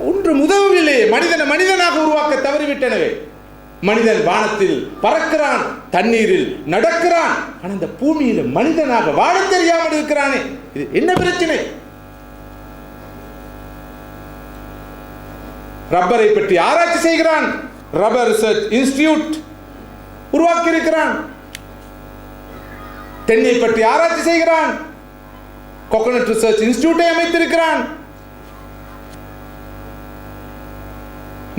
ஒன்று உதவவில்லை. மனிதனாக உருவாக்க தவறிவிட்டனவே. மனிதன் வானத்தில் பறக்கிறான், தண்ணீரில் நடக்கிறான், ஆனால் இந்த பூமியில் மனிதனாக வாழ தெரியாமல் இருக்கிறானே, இது என்ன பிரச்சனை? ரப்பரை பற்றி ஆராய்ச்சி செய்கிறான், ரப்பர் ரிசர்ச் இன்ஸ்டிடியூட் உருவாக்கி இருக்கிறான். தென்னை பற்றி ஆராய்ச்சி செய்கிறான், கோகனட் ரிசர்ச் இன்ஸ்டிடியூட்டை அமைத்திருக்கிறான்.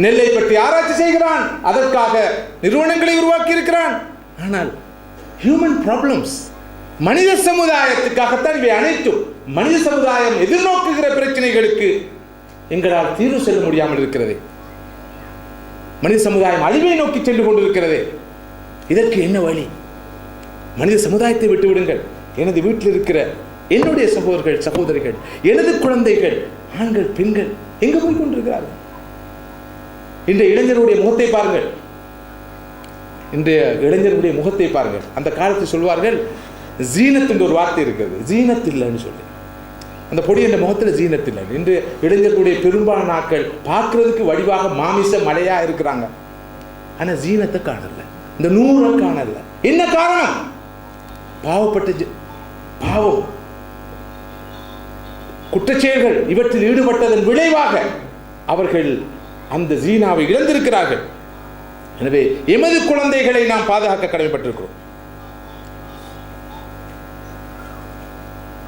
நெல்லை பற்றி ஆராய்ச்சி செய்கிறான், அதற்காக நிறுவனங்களை உருவாக்கி இருக்கிறான். ஆனால் ஹியூமன் ப்ராப்ளம்ஸ், மனித சமுதாயத்துக்காகத்தான் இவை அனைத்தும். மனித சமுதாயம் எதிர்நோக்குகிற பிரச்சனைகளுக்கு எங்களால் தீர்வு செல்ல முடியாமல் இருக்கிறது. மனித சமுதாயம் அழிவை நோக்கி சென்று கொண்டிருக்கிறது. இதற்கு என்ன வழி? மனித சமுதாயத்தை விட்டுவிடுங்கள். எனது வீட்டில் இருக்கிற என்னுடைய சகோதரர்கள், சகோதரிகள், எனது குழந்தைகள், ஆண்கள், பெண்கள் எங்கு போய் கொண்டிருக்கிறார்கள்? இன்றைய இளைஞருடைய முகத்தை பாருங்கள். இன்றைய இளைஞருடைய முகத்தை பாருங்கள். அந்த காலத்தில் சொல்வார்கள், ஜீனத் என்ற ஒரு வார்த்தை இருக்கிறது, ஜீனத் இல்லைன்னு சொல்லி. அந்த பொடி என்ற முகத்தில் ஜீனத் இல்லை. இன்று இளைஞர்களுடைய பெரும்பாலான நாட்கள் பார்க்கறதுக்கு வடிவாக மாமிச மலையா இருக்கிறாங்க, ஆனா ஜீனத்தை காணல, இந்த நூறை காணல. என்ன காரணம்? பாவப்பட்ட பாவம், குற்றச்செயல்கள், இவற்றில் ஈடுபட்டதன் விளைவாக அவர்கள் அந்த ஜீனாவை இழந்திருக்கிறார்கள். எனவே எமது குழந்தைகளை நாம் பாதுகாக்க கடமைப்பட்டிருக்கிறோம்.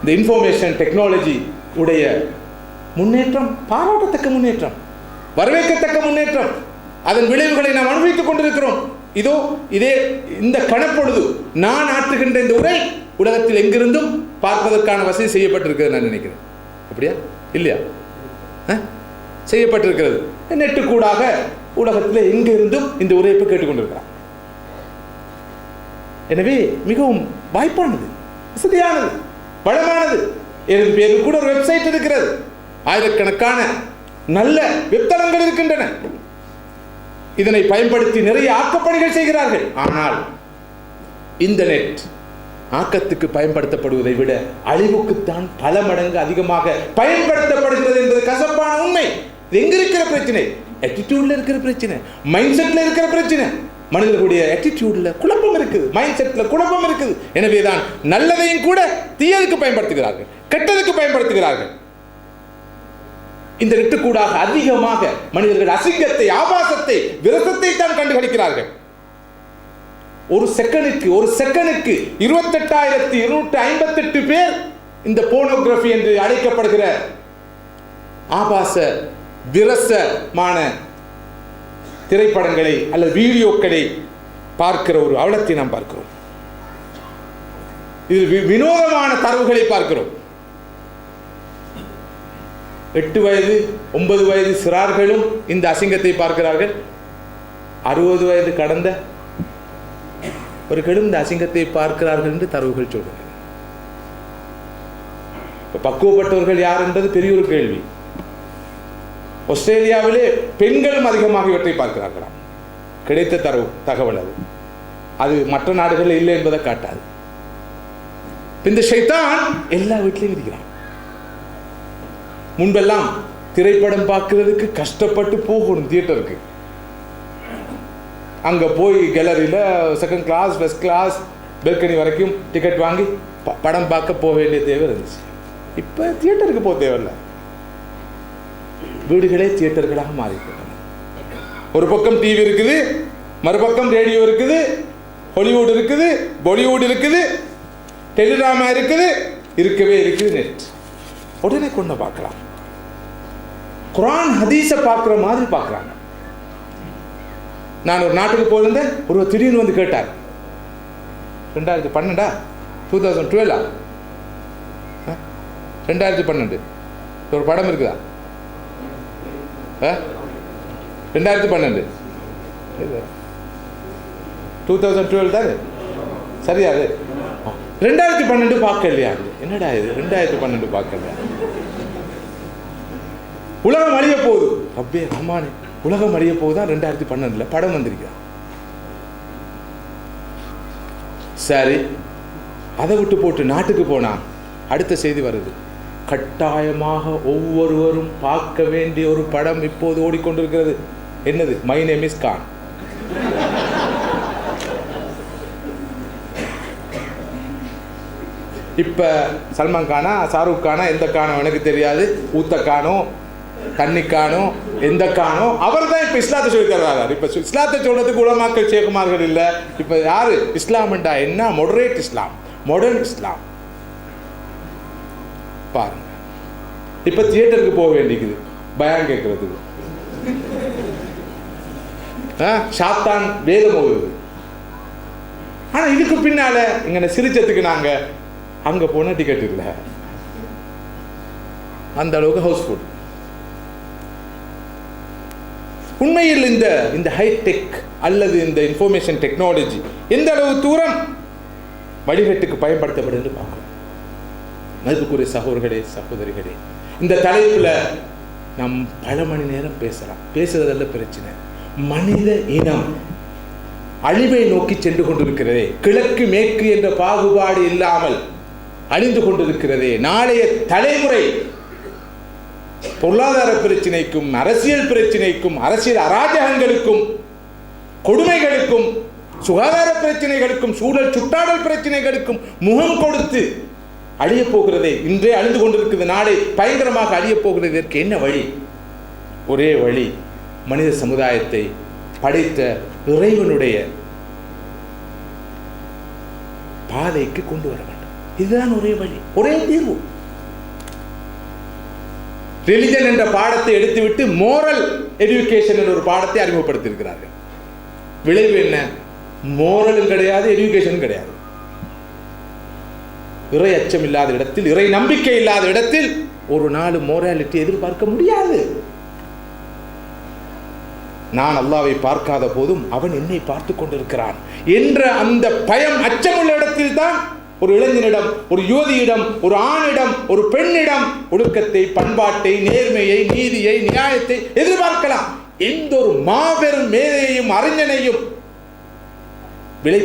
இந்த இன்ஃபர்மேஷன் டெக்னாலஜி உடைய முன்னேற்றம் பாராட்டத்தக்க முன்னேற்றம், வரவேற்கத்தக்க முன்னேற்றம். அதன் விளைவுகளை நாம் அனுபவித்துக் கொண்டிருக்கிறோம். இதோ இதே இந்த கணப்பொழுது நான் ஆற்றுகின்ற இந்த உரை உலகத்தில் எங்கிருந்தும் பார்ப்பதற்கான வசதி செய்யப்பட்டிருக்கிறது நான் நினைக்கிறேன். அப்படியா இல்லையா? செய்யப்பட்டிருக்கிறது. நெட்டு கூடாக உலகத்தில் எங்கிருந்தும் இந்த உரைப்பை கேட்டுக்கொண்டிருக்கிறார். எனவே மிகவும் வாய்ப்பானது, வசதியானது, வளமானது. எனது பேரில் கூட ஒரு வெப்சைட் இருக்கிறது. ஆயிரக்கணக்கான நல்ல வெப்தளங்கள் இருக்கின்றன. இதனை பயன்படுத்தி நிறைய ஆக்கப்பணிகள் செய்கிறார்கள். ஆனால் இந்த நெட் ஆக்கத்துக்கு பயன்படுத்தப்படுவதை விட அழிவுக்குத்தான் பல மடங்கு அதிகமாக பயன்படுத்தப்படுகிறது என்பது கசப்பான உண்மை. இது எங்க இருக்கிற பிரச்சனை? ஆட்டிடியூட்ல இருக்கிற பிரச்சனை, மைண்ட் செட்ல இருக்கிற பிரச்சனை. மனிதர்களுடைய ஆட்டிடியூட்ல குழப்பம் இருக்குது, மைண்ட் செட்ல குழப்பம் இருக்குது. எனவேதான் நல்லதையும் கூட தீயதுக்கு பயன்படுத்துகிறார்கள், கெட்டதுக்கு பயன்படுத்துகிறார்கள். இந்த நெட்டுக்கூடாக அதிகமாக மனிதர்கள் அசிங்கத்தை, ஆபாசத்தை, விரசத்தை தான் கண்டுகளிக்கிறார்கள். ஒரு செகண்டுக்கு 28,258 பேர் இந்த போனோகிராஃபி என்று அழைக்கப்படுகிற ஆபாச விரசமான திரைப்படங்களை அல்லது வீடியோக்களை பார்க்கிற ஒரு அவலத்தை நாம் பார்க்கிறோம். இது வினோதமான தரவுகளை பார்க்கிறோம். 8 வயது 9 வயது சிறார்களும் இந்த அசிங்கத்தை பார்க்கிறார்கள். 60 வயது கடந்த அவர்களும் இந்த அசிங்கத்தை பார்க்கிறார்கள் என்று தரவுகள் சொல்கிறார்கள். பக்குவப்பட்டவர்கள் யார் என்பது பெரிய ஒரு கேள்வி. ஆஸ்திரேலியாவிலே பெண்களும் அதிகமாக இவற்றை பார்க்கிறார்களாம். கிடைத்த தகவல் அது மற்ற நாடுகளில் இல்லை என்பதை காட்டாது. இந்த ஷைத்தான் எல்லா வீட்டிலையும் இருக்கிறான். முன்பெல்லாம் திரைப்படம் பார்க்கிறதுக்கு கஷ்டப்பட்டு போகணும் தியேட்டருக்கு. அங்கே போய் கேலரியில் second class, first class, balcony வரைக்கும் டிக்கெட் வாங்கி படம் பார்க்க போக வேண்டிய தேவை இருந்துச்சு. இப்போ தியேட்டருக்கு போக தேவையில்லை. வீடுகளே தியேட்டர்களாக மாறிவிட்டன. ஒரு பக்கம் டிவி இருக்குது, மறுபக்கம் ரேடியோ இருக்குது, ஹாலிவுட் இருக்குது, பாலிவுட் இருக்குது, டெலிடிராமா இருக்குது, இருக்கவே இருக்குது நெட். உடனே கொண்டு பார்க்கலாம். குர்ஆன் ஹதீஸை பார்க்குற மாதிரி பார்க்குறாங்க. நான் ஒரு நாட்டுக்கு போயிருந்தேன். ஒரு திடீர்னு வந்து கேட்டார், 2012 2012 2012 ஒரு படம் இருக்குதா? 2012 2012 தானே சரியா? அது 2012 பார்க்கலையா? என்னடா இது 2012 பார்க்கலையா? உலகம் அழிய போகுது. அப்படியே ரஹ்மானே, உலகம் அழிய போகுதான் 2012 படம் வந்திருக்கா? சரி, அதை விட்டு போட்டு நாட்டுக்கு போனா அடுத்த செய்தி வருது. கட்டாயமாக ஒவ்வொருவரும் பார்க்க வேண்டிய ஒரு படம் இப்போது ஓடிக்கொண்டிருக்கிறது. என்னது? My name is Khan. இப்ப சல்மான் கானா, ஷாருக் கானா, எந்த கானோ எனக்கு தெரியாது, ஊத்த கானோ, தண்ணி கானோ, எந்த கானோ, அவர் தான் இப்ப இஸ்லாத்தை சொல்லி தர்றாரு. இப்ப இஸ்லாத்தை சொல்றதுக்கு உலமாக்கள் சேகுமார்கள் இல்ல. இப்ப யாரு இஸ்லாம்டா என்ன? மொடரேட் இஸ்லாம், மாடர்ன் இஸ்லாம். பாருங்க, இப்ப தியேட்டருக்கு போக வேண்டியது பயம் கேட்கறதுக்கு. சாத்தான் வேதம் ஓதுது. ஆனா இதுக்கு பின்னால இங்க சிரிச்சதுக்கு நாங்க அங்க போன டிக்கெட் இல்லை. அந்த அளவுக்கு ஹவுஸ்ஃபுல். உண்மையில் இந்த ஹைடெக் அல்லது இந்த இன்ஃபர்மேஷன் டெக்னாலஜி எந்த அளவு தூரம் வழிகட்டுக்கு பயன்படுத்தப்படுது என்று பார்க்கணும். மதிப்புக்குரிய சகோதரர்களே, சகோதரிகளே, இந்த தலைப்புல நாம் பல மணி நேரம் பேசலாம். பேசுறதல்ல பிரச்சனை. மனித இனம் அழிவை நோக்கி சென்று கொண்டிருக்கிறதே. கிழக்கு மேற்கு என்ற பாகுபாடு இல்லாமல் அழிந்து கொண்டிருக்கிறதே. நாளைய தலைமுறை பொருளாதார பிரச்சனைக்கும், அரசியல் பிரச்சனைக்கும், அரசியல் அராஜகங்களுக்கும், கொடுமைகளுக்கும், சுகாதார பிரச்சனைகளுக்கும், சூழல் சுட்டாடல் பிரச்சனைகளுக்கும் முகம் கொடுத்து அழிய போகிறதே. இன்றே அழிந்து கொண்டிருக்கிறது. நாளை பயங்கரமாக அழிய போகிறது. இதற்கு என்ன வழி? ஒரே வழி, மனித சமுதாயத்தை படைத்த இறைவனுடைய பாதைக்கு கொண்டு வர வேண்டும். இதுதான் ஒரே வழி, ஒரே தீர்வு. ரிலிஜன் என்ற பாடத்தை எடுத்துவிட்டு மோரல் எஜுகேஷன் என்ற ஒரு பாடத்தை அறிமுகப்படுத்தியிருக்கிறார்கள். விளைவு என்ன? மோரலும் கிடையாது, எஜுகேஷனும் கிடையாது. இறை அச்சம் இல்லாத இடத்தில், இறை நம்பிக்கை இல்லாத இடத்தில் ஒரு நாள் மோராலிட்டி எதிர்பார்க்க முடியாது. நான் அல்லாவை பார்க்காத போதும் அவன் என்னை பார்த்து கொண்டிருக்கிறான் என்ற அந்த பயம், அச்சமுள்ள இடத்தில் தான் ஒரு இளைஞனிடம், ஒரு யுவதியிடம், ஒரு ஆணிடம், ஒரு பெண்ணிடம் ஒழுக்கத்தை, பண்பாட்டை, நேர்மையை, நீதியை, நியாயத்தை எதிர்பார்க்கலாம். எந்த ஒரு மாபெரும் மேதையையும் அறிஞனையும் விலை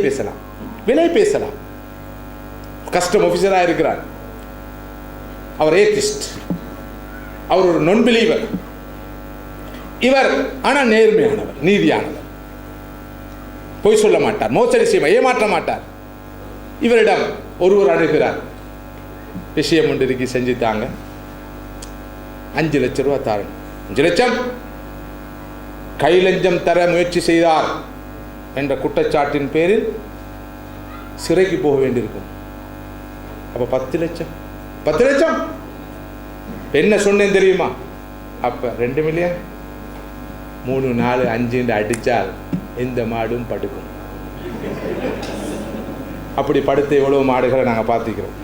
பேசலாம். கஸ்டம் ஆபீசராக இருக்கிறார், அவர் ஏத்திஸ்ட், அவர் ஒரு நான் பிலீவர். இவர் ஆனால் நேர்மையானவர், நீதியானவர், பொய் சொல்ல மாட்டார், மோசடி செய்ய ஏமாற்ற மாட்டார். இவரிடம் ஒருவர் அணுகிறார், விஷயம் ஒன்றிற்கு செஞ்சு தாங்க, 5 லட்சம் ரூபாய் தாரணும். 5 லட்சம் கை லஞ்சம் தர முயற்சி செய்தார் என்ற குற்றச்சாட்டின் பேரில் சிறைக்கு போக வேண்டியிருக்கும். அப்போ 10 லட்சம் என்ன சொன்னேன் தெரியுமா? அப்போ 2 மில்லியன் 3, 4, 5 அடித்தால் எந்த மாடும் படுக்கும். அப்படி படுத்த எவ்வளவு மாடுகளை நாங்கள் பார்த்துக்கிறோம்.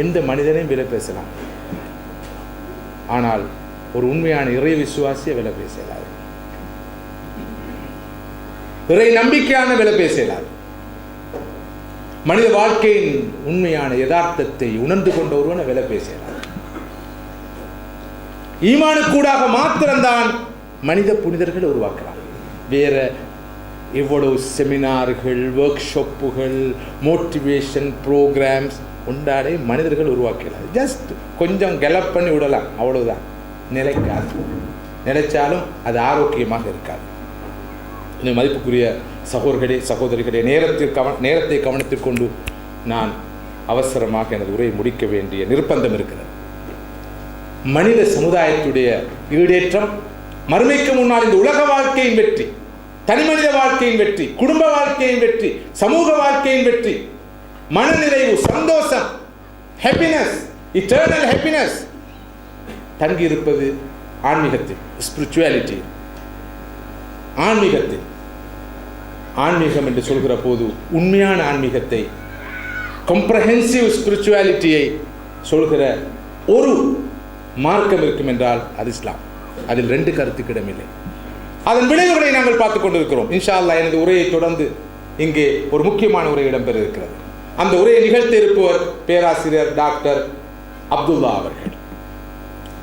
எந்த மனிதனையும் விலை பேசலாம், ஆனால் ஒரு உண்மையான இறை விசுவாசிய விலை பேசலாது, இறை நம்பிக்கையான விலை பேசலாது. மனித வாழ்க்கையின் உண்மையான யதார்த்தத்தை உணர்ந்து கொண்ட ஒருவனை விலை பேசலாது. ஈமானுக்கூடாக மாத்திரம்தான் மனித புனிதர்கள் உருவாக்கலாம். வேற இவ்வளவு செமினார்கள், ஒர்க் ஷாப்புகள், மோட்டிவேஷன் ப்ரோக்ராம்ஸ் உண்டாடே மனிதர்கள் உருவாக்கலாம். ஜஸ்ட் கொஞ்சம் கெலப் பண்ணி விடலாம், அவ்வளவுதான். நிலைக்காது, நிலைச்சாலும் அது ஆரோக்கியமாக இருக்காது. இன்னும் மதிப்புக்குரிய சகோதரிகளே, நேரத்தை கவனத்தில் கொண்டு நான் அவசரமாக எனது உரையை முடிக்க வேண்டிய நிர்பந்தம் இருக்கிறது. மனித சமுதாயத்துடைய ஈடேற்றம், மறுமைக்கு முன்னால் இந்த உலக வாழ்க்கையின் வெற்றி, தனிமனித வாழ்க்கையின் வெற்றி, குடும்ப வாழ்க்கையின் வெற்றி, சமூக வாழ்க்கையின் வெற்றி, மனநிறைவு, சந்தோஷம், ஹாப்பினஸ், இட்டர்னல் ஹாப்பினஸ் தங்கி இருப்பது ஆன்மீகத்தில், ஸ்பிரிச்சுவாலிட்டி. ஆன்மீகம் என்று சொல்கிற போது உண்மையான ஆன்மீகத்தை, காம்ப்ரஹென்சிவ் ஸ்பிரிச்சுவாலிட்டியை சொல்கிற ஒரு மார்க்கம் இருக்கும் என்றால் அது இஸ்லாம். அதில் 2 கருத்துக்கு இடமில்லை. அதன் விளைவுகளை நாங்கள் பார்த்துக் கொண்டிருக்கிறோம். இன்ஷா அல்லாஹ் எனது உரையை தொடர்ந்து இங்கே ஒரு முக்கியமான உரை இடம்பெற இருக்கிறது. அந்த உரையை நிகழ்த்த இருப்பவர் பேராசிரியர் டாக்டர் அப்துல்லா அவர்கள்.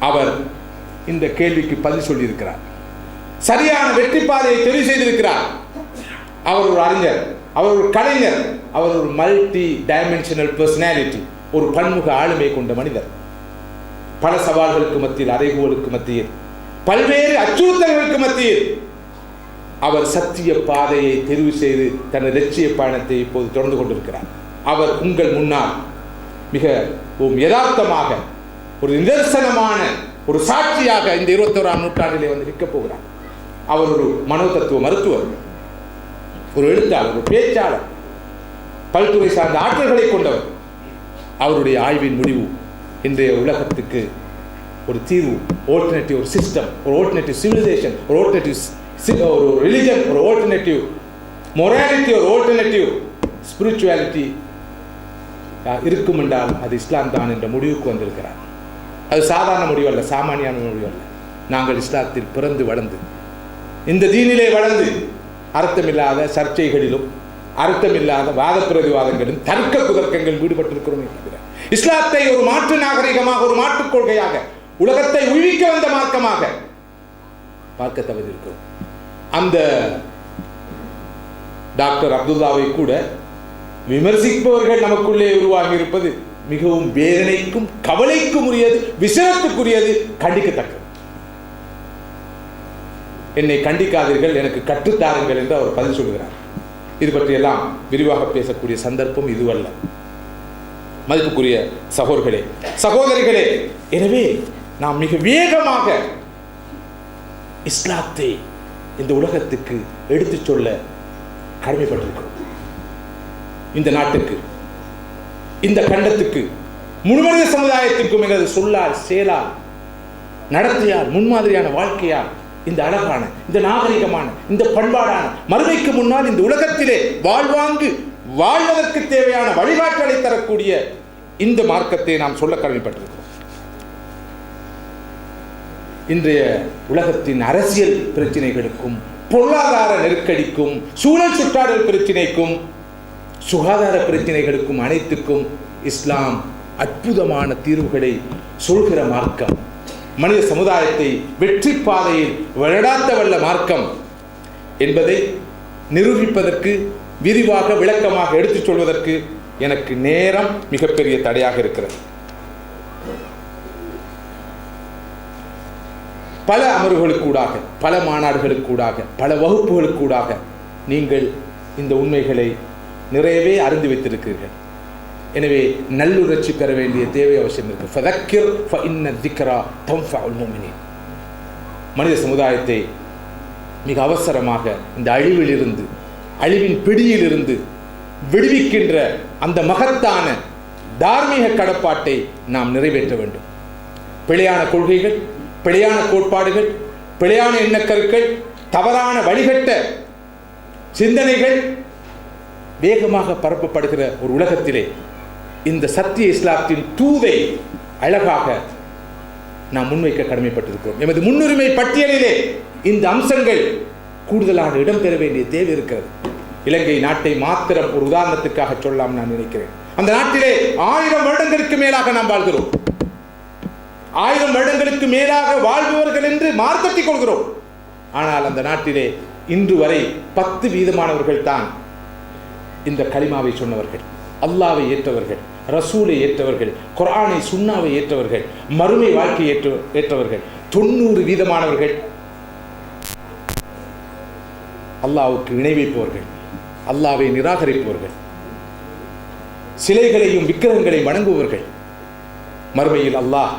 அவர் இந்த கேள்விக்கு பதில் சொல்லியிருக்கிறார். சரியான வெற்றி பாதையை தெரிவு செய்திருக்கிறார். அவர் ஒரு அறிஞர், அவர் ஒரு கலைஞர், அவர் ஒரு மல்டி டைமென்ஷனல் பர்சனாலிட்டி, ஒரு பன்முக ஆளுமை கொண்ட மனிதர். பல சவால்களுக்கு மத்தியில், அறைகூவலுக்கு மத்தியில், பல்வேறு அச்சுறுத்தல்களுக்கு மத்தியில் அவர் சத்திய பாதையை தெரிவு செய்து தனது லட்சிய பயணத்தை இப்போது தொடர்ந்து கொண்டிருக்கிறார். அவர் உங்கள் முன்னால் மிக யதார்த்தமாக ஒரு நிதர்சனமான ஒரு சாட்சியாக இந்த 21ஆம் நூற்றாண்டிலே வந்து நிற்கப் போகிறார். அவர் ஒரு மனோதத்துவ மருத்துவர், ஒரு எழுத்தாளர், ஒரு பேச்சாளர், பல்துறை சார்ந்த ஆற்றல்களை கொண்டவர். அவருடைய ஆய்வின் முடிவு இன்றைய உலகத்துக்கு ஒரு தீர்வு, ஆல்டர்னேட்டிவ் ஒரு சிஸ்டம், ஒரு ஆல்டர்னேட்டிவ் சிவிலைசேஷன், ஒரு ஆல்டர்னேட்டிவ் ஒரு ரிலிஜன், ஒரு ஆல்டர்னேட்டிவ் மொராலிட்டி, ஒரு ஆல்டர்னேட்டிவ் ஸ்பிரிச்சுவாலிட்டி இருக்கும் என்றால் அது இஸ்லாம் தான் என்ற முடிவுக்கு வந்திருக்கிறார். அது சாதாரண முடிவு அல்ல, சாமானியான முடிவு அல்ல. நாங்கள் இஸ்லாத்தில் பிறந்து வளர்ந்து, இந்த தீனிலே வளர்ந்து, அர்த்தமில்லாத சர்ச்சைகளிலும், அர்த்தமில்லாத வாத பிரதிவாதங்களிலும், தர்க்க குதர்க்கங்கள் ஈடுபட்டிருக்கிறோம். இஸ்லாத்தை ஒரு மாற்று நாகரிகமாக, ஒரு மாற்றுக் கொள்கையாக, உலகத்தை உயிர்க்க வந்த மார்க்கமாக பார்க்க தவறியிருக்கிறோம். அந்த டாக்டர் அப்துல்லாவை கூட விமர்சிப்பவர்கள் நமக்குள்ளே உருவாகி இருப்பது மிகவும் வேதனைக்கும் கவலைக்கும் உரியது, விசனத்துக்குரியது, கண்டிக்கத்தக்கது. என்னை கண்டிக்காதீர்கள், எனக்கு கற்றுத்தாருங்கள் என்று அவர் பதில் சொல்கிறார். இது பற்றியெல்லாம் விரிவாக பேசக்கூடிய சந்தர்ப்பம் இதுவல்ல. மதிப்புக்குரிய சகோதரிகளே, எனவே நாம் மிக வேகமாக இஸ்லாத்தை இந்த உலகத்துக்கு எடுத்துச் சொல்ல கடமைப்பட்டிருக்கிறோம். இந்த நாட்டுக்கு, இந்த கண்டத்துக்கு, முழுமனித சமுதாயத்திற்கும் எனது சொல்லால், செயலால், நடத்தையால், முன்மாதிரியான வாழ்க்கையால் இந்த அழகான, இந்த நாகரிகமான, இந்த பண்பாடான, மறுமைக்கு முன்னால் இந்த உலகத்திலே வாழ்வதற்கு தேவையான வழிகாட்டலை தரக்கூடிய இந்த மார்க்கத்தை நாம் சொல்ல கடமைப்பட்டிருக்கிறோம். இன்றைய உலகத்தின் அரசியல் பிரச்சனைகளுக்கும், பொருளாதார நெருக்கடிக்கும், சூழல் சுற்றாடல் பிரச்சனைக்கும், சுகாதார பிரச்சனைகளுக்கும் அனைத்துக்கும் இஸ்லாம் அற்புதமான தீர்வுகளை சொல்கிற மார்க்கம். மனித சமுதாயத்தை வெற்றி பாதையில் வழிநடாத்த வல்ல மார்க்கம் என்பதை நிரூபிப்பதற்கு, விரிவாக விளக்கமாக எடுத்துச் சொல்வதற்கு எனக்கு நேரம் மிகப்பெரிய தடையாக இருக்கிறது. பல அமர்வுகளுக்கூடாக, பல மாநாடுகளுக்கூடாக, பல வகுப்புகளுக்கூடாக நீங்கள் இந்த உண்மைகளை நிறையவே அறிந்து வைத்திருக்கிறீர்கள். எனவே நல்லுணர்ச்சி பெற வேண்டிய தேவை அவசியம் இருக்கு. ஃபதக்கிர் ஃபஇன்ன திக்ரா தன்ஃபஉல் முஃமினீன். மனித சமுதாயத்தை மிக அவசரமாக இந்த அழிவிலிருந்து, அழிவின் பிடியிலிருந்து விடுவிக்கின்ற அந்த மகத்தான தார்மீக கடப்பாட்டை நாம் நிறைவேற்ற வேண்டும். பிழையான கொள்கைகள், பிழையான கோட்பாடுகள், பிழையான எண்ணக்கருக்கள், தவறான வழிகட்ட சிந்தனைகள் வேகமாக பரப்பப்படுகிற ஒரு உலகத்திலே இந்த சத்திய இஸ்லாத்தின் தூதை அழகாக நாம் முன்வைக்க கடமைப்பட்டிருக்கிறோம். எமது முன்னுரிமை பட்டியலிலே இந்த அம்சங்கள் கூடுதலாக இடம்பெற வேண்டிய தேவை இருக்கிறது. இலங்கை நாட்டை மாத்திரம் ஒரு உதாரணத்துக்காக சொல்லலாம் நான் நினைக்கிறேன். அந்த நாட்டிலே 1000 வருடங்களுக்கு மேலாக நாம் வாழ்கிறோம். 1000 வருடங்களுக்கு மேலாக வாழ்பவர்கள் என்று மார்க்கத்திக் கொள்கிறோம். ஆனால் அந்த நாட்டிலே இன்று வரை 10% தான் இந்த கலிமாவை சொன்னவர்கள், அல்லாவை ஏற்றவர்கள், ரசூலை ஏற்றவர்கள், குர்ஆனை சுன்னாவை ஏற்றவர்கள், மறுமை வாழ்க்கை ஏற்றவர்கள். 90% அல்லாவுக்கு இணை வைப்பவர்கள், அல்லாவை நிராகரிப்பவர்கள், சிலைகளையும் விக்கிரகங்களையும் வணங்குபவர்கள். மறுமையில் அல்லாஹ்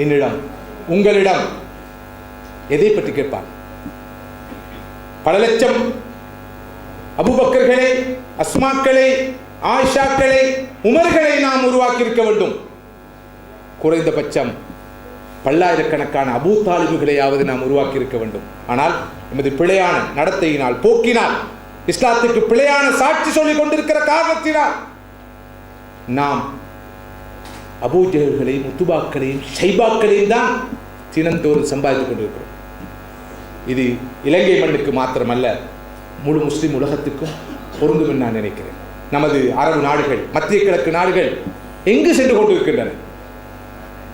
என்னிடம், உங்களிடம் எதை பற்றி கேட்பான்? பல லட்சம் அபூபக்கர்களை, அஸ்மாக்களை, ஆயிஷாக்களை, உமர்களை நாம் உருவாக்கி இருக்க வேண்டும். குறைந்தபட்சம் பல்லாயிரக்கணக்கான அபூ தாலிபுகளையாவது நாம் உருவாக்கி இருக்க வேண்டும். ஆனால் எமது பிழையான நடத்தையினால், போக்கினால், இஸ்லாத்துக்கு பிழையான சாட்சி சொல்லிக் கொண்டிருக்கிற காரணத்தினால் நாம் அபூஜகர்களையும், உத்துபாக்களையும், ஷைபாக்களையும் தான் தினந்தோறும் சம்பாதித்துக் கொண்டிருக்கிறோம். இது இலங்கை மண்ணுக்கு மாத்திரமல்ல, முழு முஸ்லிம் உலகத்துக்கும் பொருந்தும் என்று நான் நினைக்கிறேன். நமது அரபு நாடுகள், மத்திய கிழக்கு நாடுகள் எங்கு சென்று கொண்டிருக்கின்றன?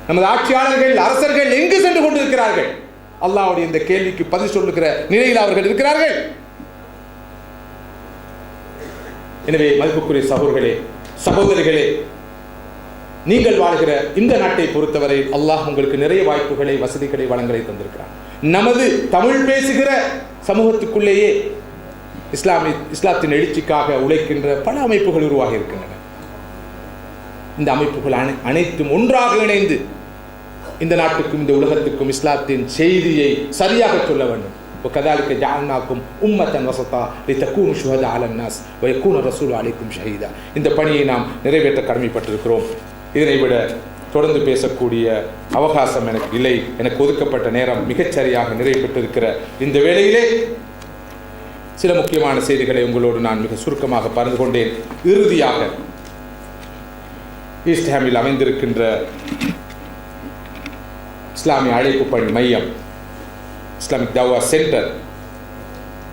நமது ஆட்சியாளர்கள், அரசர்கள் எங்கு சென்று கொண்டிருக்கிறார்கள்? அல்லாஹ்வுடைய இந்த கேள்விக்கு பதில் சொல்லுகிற நிலையில் அவர்கள் இருக்கிறார்கள். எனவே மதிப்புக்குரிய சகோதரர்களே, சகோதரிகளே, நீங்கள் வாழ்கிற இந்த நாட்டை பொறுத்தவரை அல்லாஹ் உங்களுக்கு நிறைய வாய்ப்புகளை, வசதிகளை, வளங்களை தந்திருக்கிறார். நமது தமிழ் பேசுகிற சமூகத்துக்குள்ளேயே இஸ்லாத்தின் எழுச்சிக்காக உழைக்கின்ற பல அமைப்புகள் உருவாகி இருக்கின்றன. இந்த அமைப்புகள் அனைத்தும் ஒன்றாக இணைந்து இந்த நாட்டுக்கும், இந்த உலகத்துக்கும் இஸ்லாத்தின் செய்தியை சரியாக சொல்ல வேண்டும். وكذلك جعلناكم أمة وسطا لتكونوا شهداء على الناس ويكون الرسول عليكم شهيدا. இந்த பணியை நாம் நிறைவேற்ற கடமைப்பட்டிருக்கிறோம். இதனை விட தொடர்ந்து பேசக்கூடிய அவகாசம் எனக்கு இல்லை. எனக்கு ஒதுக்கப்பட்ட நேரம் மிகச்சரியாக நிறைவேற்றிருக்கிற இந்த வேளையிலே சில முக்கியமான செய்திகளை உங்களோடு நான் மிக சுருக்கமாக பகிர்ந்து கொண்டேன். இறுதியாக ஈஸ்ட் ஹாமில் அமைந்திருக்கின்ற இஸ்லாமிய அழைப்பு பணி மையம், இஸ்லாமிக் தவா சென்டர்,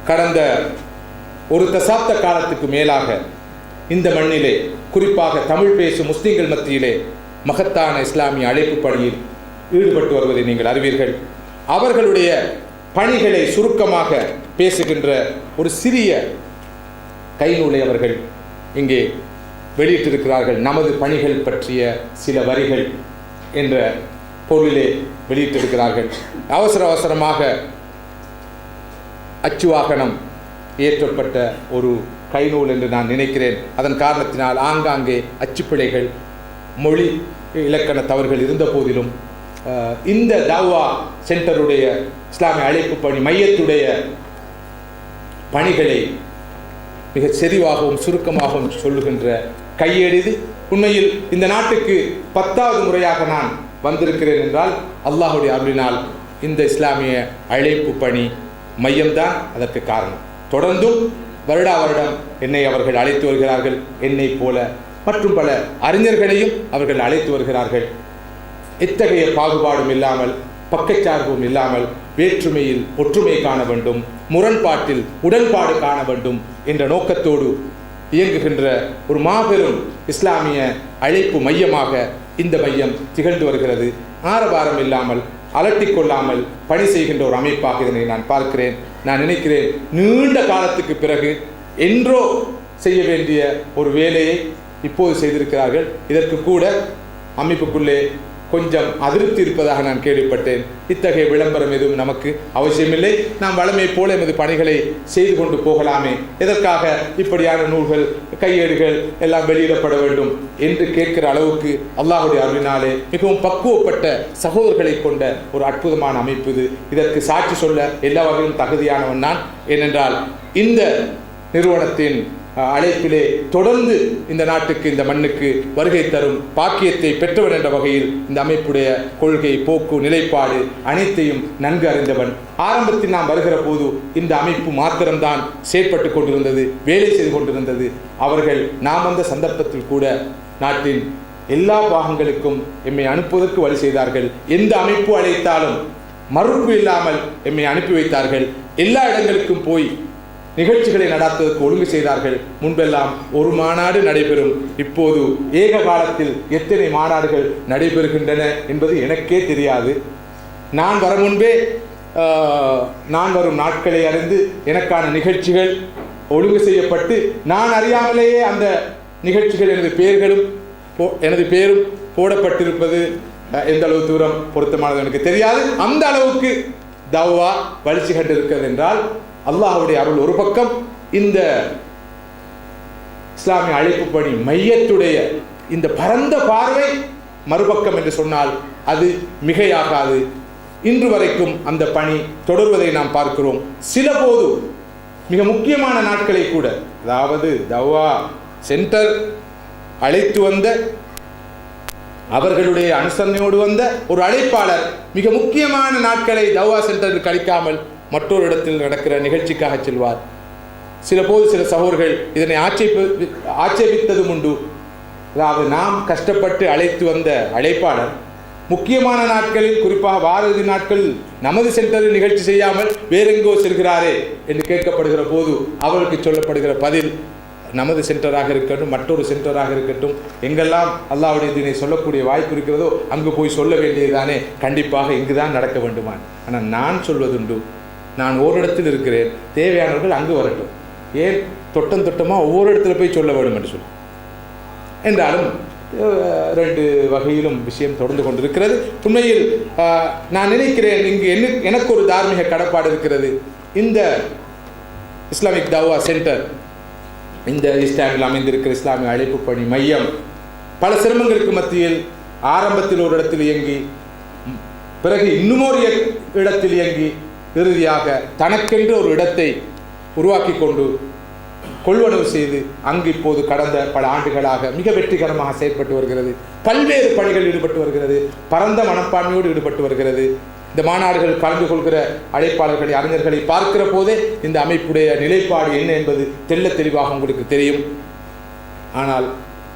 கடந்த ஒரு தசாப்த காலத்துக்கு மேலாக இந்த மண்ணிலே, குறிப்பாக தமிழ் பேசும் முஸ்லிம்கள் மத்தியிலே மகத்தான இஸ்லாமிய அழைப்பு பணியில் ஈடுபட்டு வருவதை நீங்கள் அறிவீர்கள். அவர்களுடைய பணிகளை சுருக்கமாக பேசுகின்ற ஒரு சிறிய கைநூலை அவர்கள் இங்கே வெளியிட்டிருக்கிறார்கள். நமது பணிகள் பற்றிய சில வரிகள் என்ற பொருளிலே வெளியிட்டிருக்கிறார்கள். அவசரமாக அச்சு வாகனம் ஏற்றப்பட்ட ஒரு கைநூல் என்று நான் நினைக்கிறேன். அதன் காரணத்தினால் ஆங்காங்கே அச்சுப்பிழைகள், மொழி இலக்கண தவறுகள் இருந்த போதிலும் இந்த தாவா சென்டருடைய இஸ்லாமிய அழைப்பு பணி மையத்துடைய பணிகளை மிக செறிவாகவும் சுருக்கமாகவும் சொல்லுகின்ற கையெழுது. உண்மையில் இந்த நாட்டுக்கு 10வது முறையாக நான் வந்திருக்கிறேன் என்றால் அல்லாஹுடைய அருளினால் இந்த இஸ்லாமிய அழைப்பு பணி மையம்தான் அதற்கு காரணம். தொடர்ந்தும் வருடா வருடம் என்னை அவர்கள் அழைத்து வருகிறார்கள். என்னை போல மற்றும் பல அறிஞர்களையும் அவர்கள் அழைத்து வருகிறார்கள். இத்தகைய பாகுபாடும் இல்லாமல், பக்கச்சார்பும் இல்லாமல், வேற்றுமையில் ஒற்றுமை காண வேண்டும், முரண்பாட்டில் உடன்பாடு காண வேண்டும் என்ற நோக்கத்தோடு இயங்குகின்ற ஒரு மாபெரும் இஸ்லாமிய அழைப்பு மையமாக இந்த மையம் திகழ்ந்து வருகிறது. ஆரவாரம் இல்லாமல், அலட்டிக்கொள்ளாமல் பணி செய்கின்ற ஒரு அமைப்பாக இதனை நான் பார்க்கிறேன். நான் நினைக்கிறேன், நீண்ட காலத்துக்கு பிறகு என்றோ செய்ய வேண்டிய ஒரு வேலையை இப்போது செய்திருக்கிறார்கள். இதற்கு கூட அமைப்புக்குள்ளே கொஞ்சம் அதிருப்தி இருப்பதாக நான் கேள்விப்பட்டேன். இத்தகைய விளம்பரம் எதுவும் நமக்கு அவசியமில்லை. நாம் வளமை போல எமது பணிகளை செய்து கொண்டு போகலாமே, எதற்காக இப்படியான நூல்கள், கையேடுகள் எல்லாம் வெளியிடப்பட வேண்டும் என்று கேட்கிற அளவுக்கு அல்லாஹுடைய அருளினாலே மிகவும் பக்குவப்பட்ட சகோதரர்களை கொண்ட ஒரு அற்புதமான அமைப்பு இது. இதற்கு சாட்சி சொல்ல எல்லா வகையிலும் தகுதியானவன் நான். ஏனென்றால் இந்த நிறுவனத்தின் அழைப்பிலே தொடர்ந்து இந்த நாட்டுக்கு, இந்த மண்ணுக்கு வருகை தரும் பாக்கியத்தை பெற்றவன் என்ற வகையில் இந்த அமைப்புடைய கொள்கை, போக்கு, நிலைப்பாடு அனைத்தையும் நன்கு அறிந்தவன். ஆரம்பத்தில் நாம் வருகிற போது இந்த அமைப்பு மாத்திரம்தான் செயற்பட்டு கொண்டிருந்தது, வேலை செய்து கொண்டிருந்தது. அவர்கள் நாம் வந்த சந்தர்ப்பத்தில் கூட நாட்டின் எல்லா பாகங்களுக்கும் எம்மை அனுப்புவதற்கு வழி செய்தார்கள். எந்த அமைப்பு அழைத்தாலும் மறுப்பு இல்லாமல் எம்மை அனுப்பி வைத்தார்கள். எல்லா இடங்களுக்கும் போய் நிகழ்ச்சிகளை நடாத்துவதற்கு ஒழுங்கு செய்தார்கள். முன்பெல்லாம் ஒரு மாநாடு நடைபெறும், இப்போது ஏக காலத்தில் எத்தனை மாநாடுகள் நடைபெறுகின்றன என்பது எனக்கே தெரியாது. நான் வர முன்பே நான் வரும் நாட்களை அறிந்து எனக்கான நிகழ்ச்சிகள் ஒழுங்கு செய்யப்பட்டு நான் அறியாமலேயே அந்த நிகழ்ச்சிகள் எனது பேரும் போடப்பட்டிருப்பது எந்த அளவு தூரம் பொருத்தமானது எனக்கு தெரியாது. அந்த அளவுக்கு தவ்வா வளர்ச்சி கண்டிருக்கிறது என்றால் அல்லாஹ்வுடைய அருள் ஒரு பக்கம், இந்த இஸ்லாமிய அழைப்பு பணி மையத்துடைய இந்த பரந்த பார்வை மறுபக்கம் என்று சொன்னால் அது மிகையாகாது. இன்று வரைக்கும் அந்த பணி தொடர்வதை நாம் பார்க்கிறோம். சில போது மிக முக்கியமான நாட்களை கூட, அதாவது தவ்வா சென்டர் அழைத்து வந்த, அவர்களுடைய அனுசரணையோடு வந்த ஒரு அழைப்பாளர் மிக முக்கியமான நாட்களை தவ்வா சென்டரில் கழிக்காமல் மற்றொரு இடத்தில் நடக்கிற நிகழ்ச்சிக்காக செல்வார். சில போது சில சகோதரர்கள் இதனை ஆட்சேபித்ததும் உண்டு. அதாவது நாம் கஷ்டப்பட்டு அழைத்து வந்த அழைப்பாளர் முக்கியமான நாட்களில், குறிப்பாக வார இறுதி நாட்கள் நமது சென்டரில் நிகழ்ச்சி செய்யாமல் வேறெங்கோ செல்கிறாரே என்று கேட்கப்படுகிற போது அவருக்கு சொல்லப்படுகிற பதில், நமது சென்டராக இருக்கட்டும், மற்றொரு சென்டராக இருக்கட்டும், எங்கெல்லாம் அல்லாஹ்வுடைய தீனை சொல்லக்கூடிய வாய்ப்பு இருக்கிறதோ அங்கு போய் சொல்ல வேண்டியதுதானே, கண்டிப்பாக இங்குதான் நடக்க வேண்டுமான். ஆனால் நான் சொல்வதுண்டு, நான் ஓரிடத்தில் இருக்கிறேன், தேவையானவர்கள் அங்கு வரட்டும், ஏன் தொட்டமாக ஒவ்வொரு இடத்துல போய் சொல்ல வேண்டும் என்று சொல்லி. என்றாலும் ரெண்டு வகையிலும் விஷயம் தொடர்ந்து கொண்டிருக்கிறது. உண்மையில் நான் நினைக்கிறேன், இங்கு எனக்கு ஒரு தார்மீக கடப்பாடு இருக்கிறது. இந்த இஸ்லாமிக் தாவா சென்டர், இந்த ஈஸ்டாண்டில் அமைந்திருக்கிற இஸ்லாமிய அழைப்பு பணி மையம் பல சிரமங்களுக்கு மத்தியில் ஆரம்பத்தில் ஒரு இடத்தில் இயங்கி, பிறகு இன்னுமொரு இடத்தில் இயங்கி, இறுதியாக தனக்கென்று ஒரு இடத்தை உருவாக்கி கொண்டு கொள்வனவு செய்து அங்கு இப்போது கடந்த பல ஆண்டுகளாக மிக வெற்றிகரமாக செயற்பட்டு வருகிறது. பல்வேறு பணிகளில் ஈடுபட்டு வருகிறது. பரந்த மனப்பான்மையோடு ஈடுபட்டு வருகிறது. இந்த மாநாடுகள் கலந்து கொள்கிற அழைப்பாளர்களை, அறிஞர்களை பார்க்கிற போதே இந்த அமைப்புடைய நிலைப்பாடு என்ன என்பது தெள்ள தெளிவாக உங்களுக்கு தெரியும். ஆனால்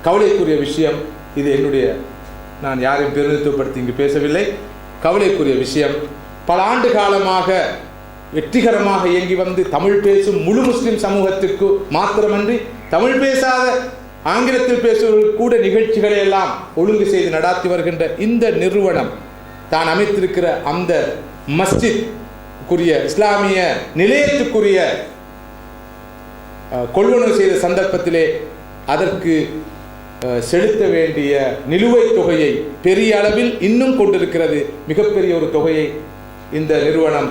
கவலைக்குரிய விஷயம், இது என்னுடைய, நான் யாரையும் பிரதிநிதித்துவப்படுத்தி இங்கு பேசவில்லை, கவலைக்குரிய விஷயம், பல ஆண்டு காலமாக வெற்றிகரமாக இயங்கி வந்து தமிழ் பேசும் முழு முஸ்லிம் சமூகத்திற்கு மாத்திரமன்றி தமிழ் பேசாத ஆங்கிலத்தில் பேசுபவர்கள் கூட நிகழ்ச்சிகளை எல்லாம் ஒழுங்கு செய்து நடாத்தி வருகின்ற இந்த நிறுவனம் தான் அமைத்திருக்கிற அந்த மஸ்ஜித்க்குரிய இஸ்லாமிய நிலையத்துக்குரிய கொள்வனவு செய்த சந்தர்ப்பத்திலே அதற்கு செலுத்த வேண்டிய நிலுவைத் தொகையை பெரிய அளவில் இன்னும் கொண்டிருக்கிறது. மிகப்பெரிய ஒரு தொகையை இந்த நிறுவனம்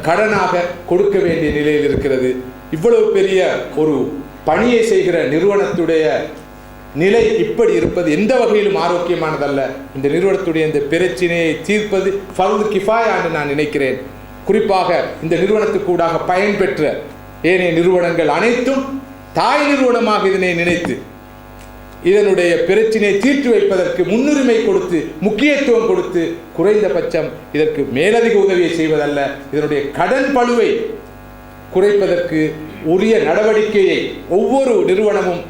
கடனாக கொடுக்க வேண்டிய நிலையில் இருக்கிறது. இவ்வளவு பெரிய ஒரு பணியை செய்கிற நிறுவனத்துடைய நிலை இப்படி இருப்பது எந்த வகையிலும் ஆரோக்கியமானதல்ல. இந்த நிறுவனத்துடைய இந்த பிரச்சினையை தீர்ப்பது ஃபர்து கிஃபாயா என்று நான் நினைக்கிறேன். குறிப்பாக இந்த நிறுவனத்துக்கூடாக பயன்பெற்ற ஏனைய நிறுவனங்கள் அனைத்தும் தாய் நிறுவனமாக இதனை நினைத்து இதனுடைய பிரச்சினையை தீர்த்து வைப்பதற்கு முன்னுரிமை கொடுத்து முக்கியத்துவம் கொடுத்து குறைந்தபட்சம் இதற்கு மேலதிக உதவியை செய்வதல்ல, இதனுடைய கடன் பளுவை குறைப்பதற்கு உரிய நடவடிக்கையை ஒவ்வொரு நிறுவனமும்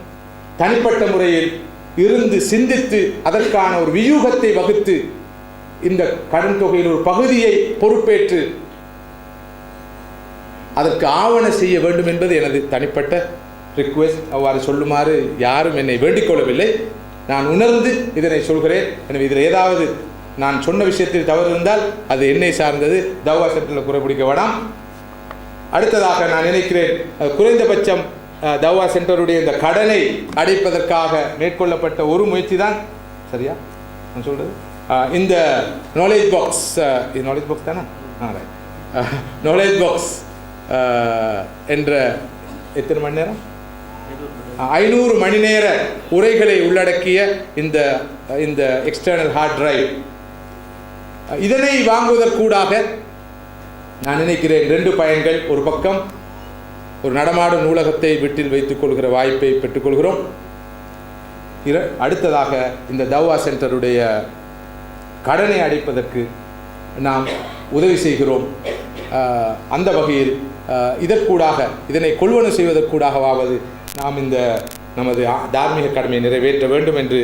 தனிப்பட்ட முறையில் இருந்து சிந்தித்து அதற்கான ஒரு வியூகத்தை வகுத்து இந்த கடன் தொகையில் ஒரு பகுதியை பொறுப்பேற்று அதற்கு ஆவண செய்ய வேண்டும் என்பது எனது தனிப்பட்ட ரிக்வெஸ்ட். அவ்வாறு சொல்லுமாறு யாரும் என்னை வேண்டிக் கொள்ளவில்லை. நான் உணர்ந்து இதனை சொல்கிறேன். எனவே இதில் ஏதாவது நான் சொன்ன விஷயத்தில் தவறு இருந்தால் அது என்னை சார்ந்தது. தவா சென்டரில் குறைபிடிக்க வேண்டாம். அடுத்ததாக நான் நினைக்கிறேன், குறைந்தபட்சம் தவா சென்டருடைய இந்த கடனை அடைப்பதற்காக மேற்கொள்ளப்பட்ட ஒரு முயற்சி தான் சரியா நான் சொல்கிறது இந்த நாலேஜ் பாக்ஸ். இது நாலேஜ் பாக்ஸ் தானே? நாலேஜ் பாக்ஸ் என்ற எத்தனை மணி நேரம் 500 மணி நேர உரைகளை உள்ளடக்கிய இந்த எக்ஸ்டர்னல் ஹார்ட் டிரைவ், இதனை வாங்குவதற்கூடாக நான் நினைக்கிறேன் 2 பயன்கள். ஒரு பக்கம் ஒரு நடமாடும் நூலகத்தை வீட்டில் வைத்துக் கொள்கிற வாய்ப்பை பெற்றுக்கொள்கிறோம். அடுத்ததாக இந்த தவா சென்டருடைய கடனை அடைப்பதற்கு நாம் உதவி செய்கிறோம். அந்த வகையில் இதற்கூடாக இதனை கொள்வனவு செய்வதற்கூடாகவாவது நாம் இந்த நமது தார்மீக கடமையை நிறைவேற்ற வேண்டும் என்று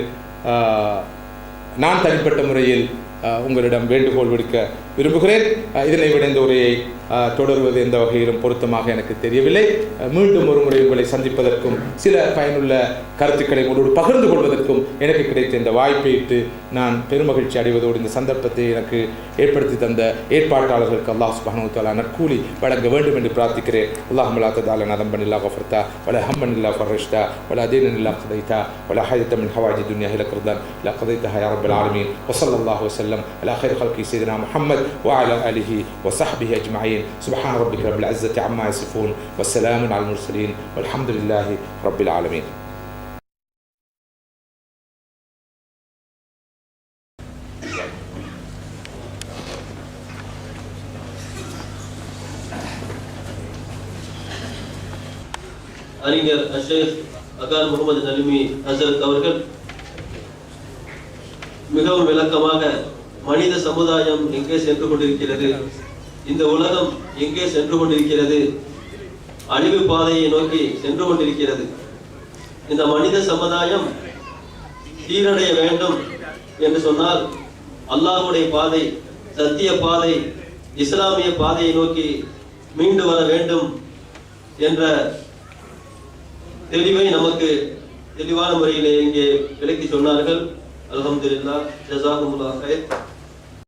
நான் தனிப்பட்ட முறையில் உங்களிடம் வேண்டுகோள் விடுக்க விரும்புகிறேன். இதனை விட இந்த உரையை தொடர்வது எந்த வகையிலும் பொருத்தமாக எனக்கு தெரியவில்லை. மீண்டும் ஒரு முறை உங்களை சந்திப்பதற்கும் சில பயனுள்ள கருத்துக்களை உங்களோடு பகிர்ந்து கொள்வதற்கும் எனக்கு கிடைத்த இந்த வாய்ப்பையிட்டு நான் பெருமகிழ்ச்சி அடைவதோடு இந்த சந்தர்ப்பத்தை எனக்கு ஏற்படுத்தி தந்த ஏற்பாட்டாளர்களுக்கு அல்லாஹ் சுப்ஹானஹு வ தஆலா நற்கூலி வழங்க வேண்டும் என்று பிரார்த்திக்கிறேன். அல்லாஹும்ம லா ததஅலனா தம்பன் இல்லா கஃபர்தா வலா ஹம்மன் இல்லா ஃபர்ரஜ்தா வலா தீனன் இல்லா கதைதா வலா ஹாஜத மின் ஹவாயிஜி துன்யா இல்லா கர்தான் லா கதைதஹா யா ரப்பல் ஆலமீன் வ ஸல்லல்லாஹு வஸல்லம் அலா கைரி ஹல்கி சய்யிதினா முஹம்மத் வ அலா ஆலிஹி வ ஸஹ்பிஹி அஜ்மஈன். سبحان ربك رب العزة عما يصفون والسلام على المرسلين والحمد لله رب العالمين. அறிஞர் ஷேக் அகான் முகமது நலிமி ஹசரத் அவர்கள் மிகவும் விளக்கமாக மனித சமுதாயம் எங்கே சென்று கொண்டிருக்கிறது, இந்த உலகம் எங்கே சென்று கொண்டிருக்கிறது, அழிவு பாதையை நோக்கி சென்று கொண்டிருக்கிறது, இந்த மனித சமுதாயம் சீரடைய வேண்டும் என்று சொன்னால் அல்லாஹ்வுடைய பாதை, சத்திய பாதை, இஸ்லாமிய பாதையை நோக்கி மீண்டு வர வேண்டும் என்ற தெளிவை நமக்கு தெளிவான முறையிலே இங்கே விளக்கி சொன்னார்கள். அல்ஹம்துலில்லாஹ், ஜஸாகுமுல்லாஹ் கைர்.